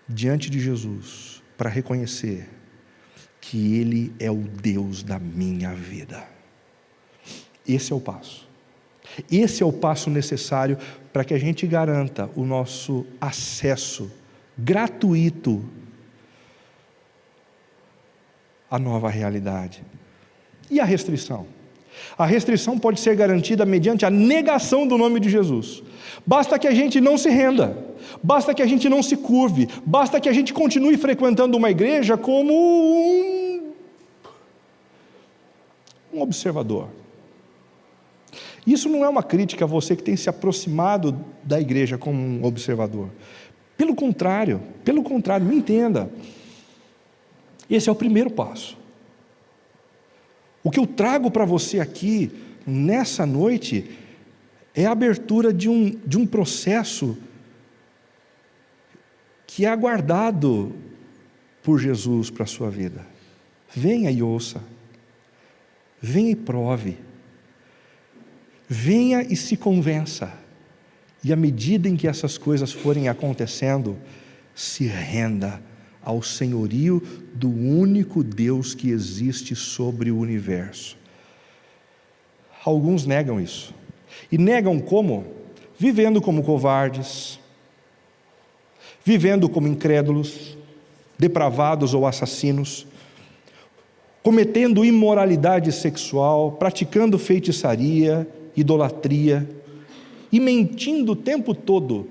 diante de Jesus para reconhecer que Ele é o Deus da minha vida. Esse é o passo. Esse é o passo necessário para que a gente garanta o nosso acesso gratuito à nova realidade. E a restrição? A restrição pode ser garantida mediante a negação do nome de Jesus. Basta que a gente não se renda, basta que a gente não se curve, basta que a gente continue frequentando uma igreja como um observador. Isso não é uma crítica a você que tem se aproximado da igreja como um observador. Pelo contrário, me entenda. Esse é o primeiro passo. O que eu trago para você aqui, nessa noite, é a abertura de um processo que é aguardado por Jesus para a sua vida. Venha e ouça. Venha e prove. Venha e se convença. E à medida em que essas coisas forem acontecendo, se renda ao senhorio do único Deus que existe sobre o universo. Alguns negam isso. E negam como? Vivendo como covardes, vivendo como incrédulos, depravados ou assassinos, cometendo imoralidade sexual, praticando feitiçaria, idolatria, e mentindo o tempo todo,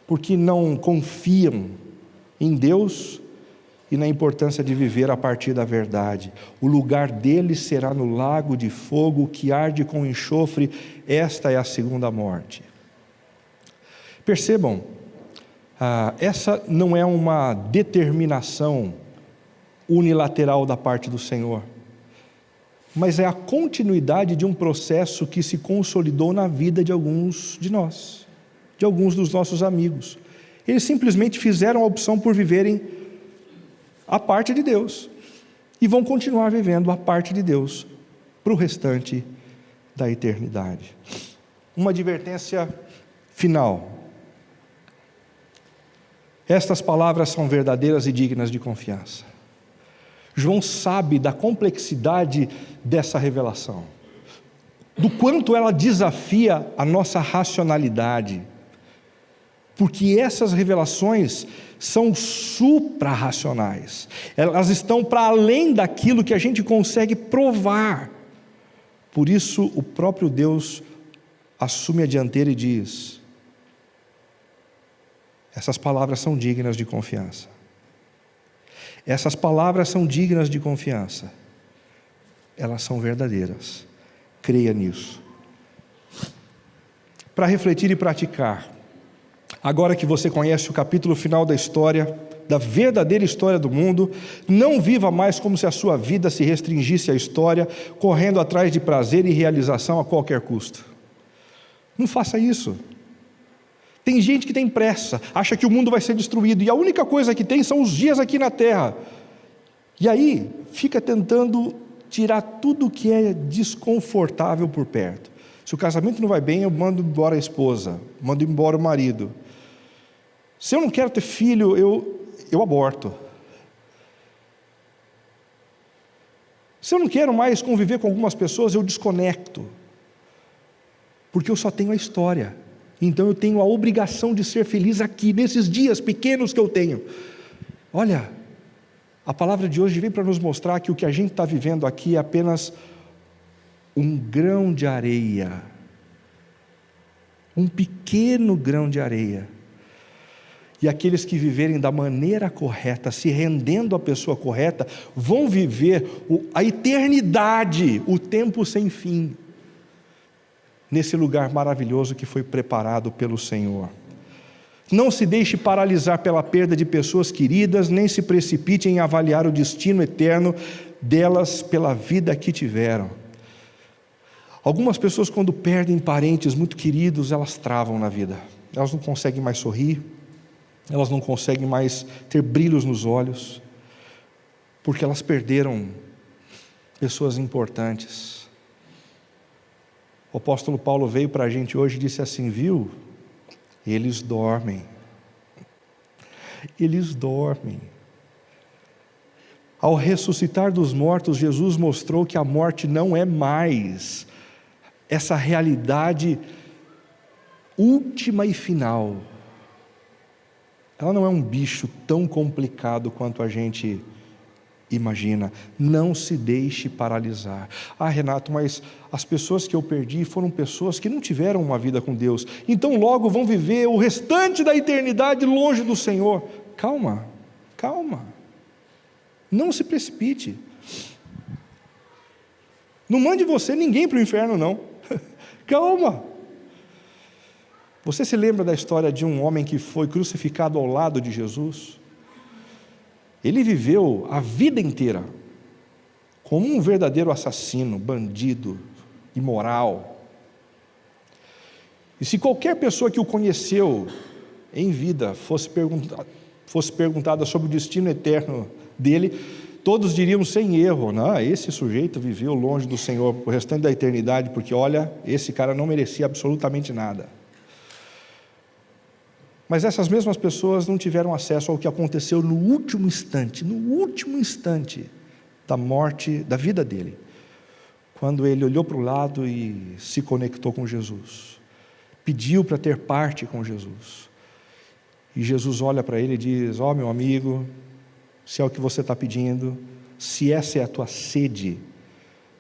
porque não confiam em Deus e na importância de viver a partir da verdade. O lugar deles será no lago de fogo que arde com enxofre. Esta é a segunda morte. Percebam, essa não é uma determinação unilateral da parte do Senhor, mas é a continuidade de um processo que se consolidou na vida de alguns de nós, de alguns dos nossos amigos. Eles simplesmente fizeram a opção por viverem a parte de Deus e vão continuar vivendo a parte de Deus para o restante da eternidade. Uma advertência final. Estas palavras são verdadeiras e dignas de confiança. João sabe da complexidade dessa revelação, do quanto ela desafia a nossa racionalidade, porque essas revelações são supra-racionais, elas estão para além daquilo que a gente consegue provar. Por isso o próprio Deus assume a dianteira e diz: essas palavras são dignas de confiança. Essas palavras são dignas de confiança. Elas são verdadeiras. Creia nisso. Para refletir e praticar, agora que você conhece o capítulo final da história, da verdadeira história do mundo, não viva mais como se a sua vida se restringisse à história, correndo atrás de prazer e realização a qualquer custo. Não faça isso. Tem gente que tem pressa, acha que o mundo vai ser destruído, e a única coisa que tem são os dias aqui na terra. E aí, fica tentando tirar tudo que é desconfortável por perto. Se o casamento não vai bem, eu mando embora a esposa, mando embora o marido. Se eu não quero ter filho, eu aborto. Se eu não quero mais conviver com algumas pessoas, eu desconecto. Porque eu só tenho a história. Então eu tenho a obrigação de ser feliz aqui, nesses dias pequenos que eu tenho. Olha, a palavra de hoje vem para nos mostrar que o que a gente está vivendo aqui é apenas um grão de areia. Um pequeno grão de areia. E aqueles que viverem da maneira correta, se rendendo à pessoa correta, vão viver a eternidade, o tempo sem fim, nesse lugar maravilhoso que foi preparado pelo Senhor. Não se deixe paralisar pela perda de pessoas queridas, nem se precipite em avaliar o destino eterno delas pela vida que tiveram. Algumas pessoas, quando perdem parentes muito queridos, elas travam na vida. Elas não conseguem mais sorrir, elas não conseguem mais ter brilhos nos olhos, porque elas perderam pessoas importantes. O apóstolo Paulo veio para a gente hoje e disse assim: viu? Eles dormem. Eles dormem. Ao ressuscitar dos mortos, Jesus mostrou que a morte não é mais essa realidade última e final. Ela não é um bicho tão complicado quanto a gente imagina. Não se deixe paralisar. Ah, Renato, mas as pessoas que eu perdi foram pessoas que não tiveram uma vida com Deus, então logo vão viver o restante da eternidade longe do Senhor. Calma, calma. Não se precipite. Não mande você ninguém para o inferno, não. Calma. Você se lembra da história de um homem que foi crucificado ao lado de Jesus? Ele viveu a vida inteira como um verdadeiro assassino, bandido, imoral. E se qualquer pessoa que o conheceu em vida fosse perguntada sobre o destino eterno dele, todos diriam sem erro: não, esse sujeito viveu longe do Senhor o restante da eternidade, porque olha, esse cara não merecia absolutamente nada. Mas essas mesmas pessoas não tiveram acesso ao que aconteceu no último instante da morte, da vida dele, quando ele olhou para o lado e se conectou com Jesus, pediu para ter parte com Jesus, e Jesus olha para ele e diz: ó, meu amigo, se é o que você está pedindo, se essa é a tua sede,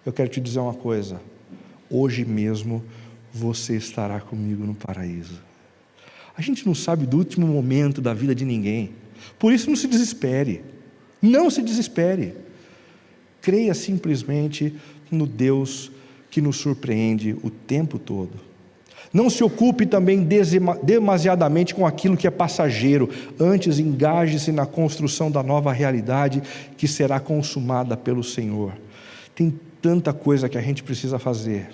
eu quero te dizer uma coisa: hoje mesmo você estará comigo no paraíso. A gente não sabe do último momento da vida de ninguém, por isso não se desespere, não se desespere. Creia simplesmente no Deus que nos surpreende o tempo todo. Não se ocupe também demasiadamente com aquilo que é passageiro, antes engaje-se na construção da nova realidade que será consumada pelo Senhor. Tem tanta coisa que a gente precisa fazer,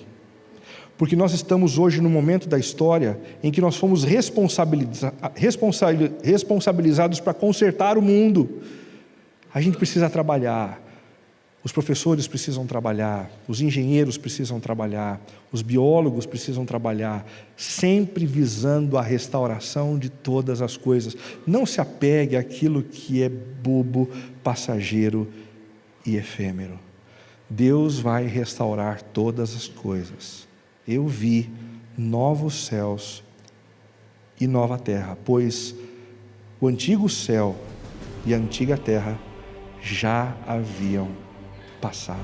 porque nós estamos hoje no momento da história em que nós fomos responsabilizados para consertar o mundo. A gente precisa trabalhar, os professores precisam trabalhar, os engenheiros precisam trabalhar, os biólogos precisam trabalhar, sempre visando a restauração de todas as coisas. Não se apegue àquilo que é bobo, passageiro e efêmero. Deus vai restaurar todas as coisas. Eu vi novos céus e nova terra, pois o antigo céu e a antiga terra já haviam passado.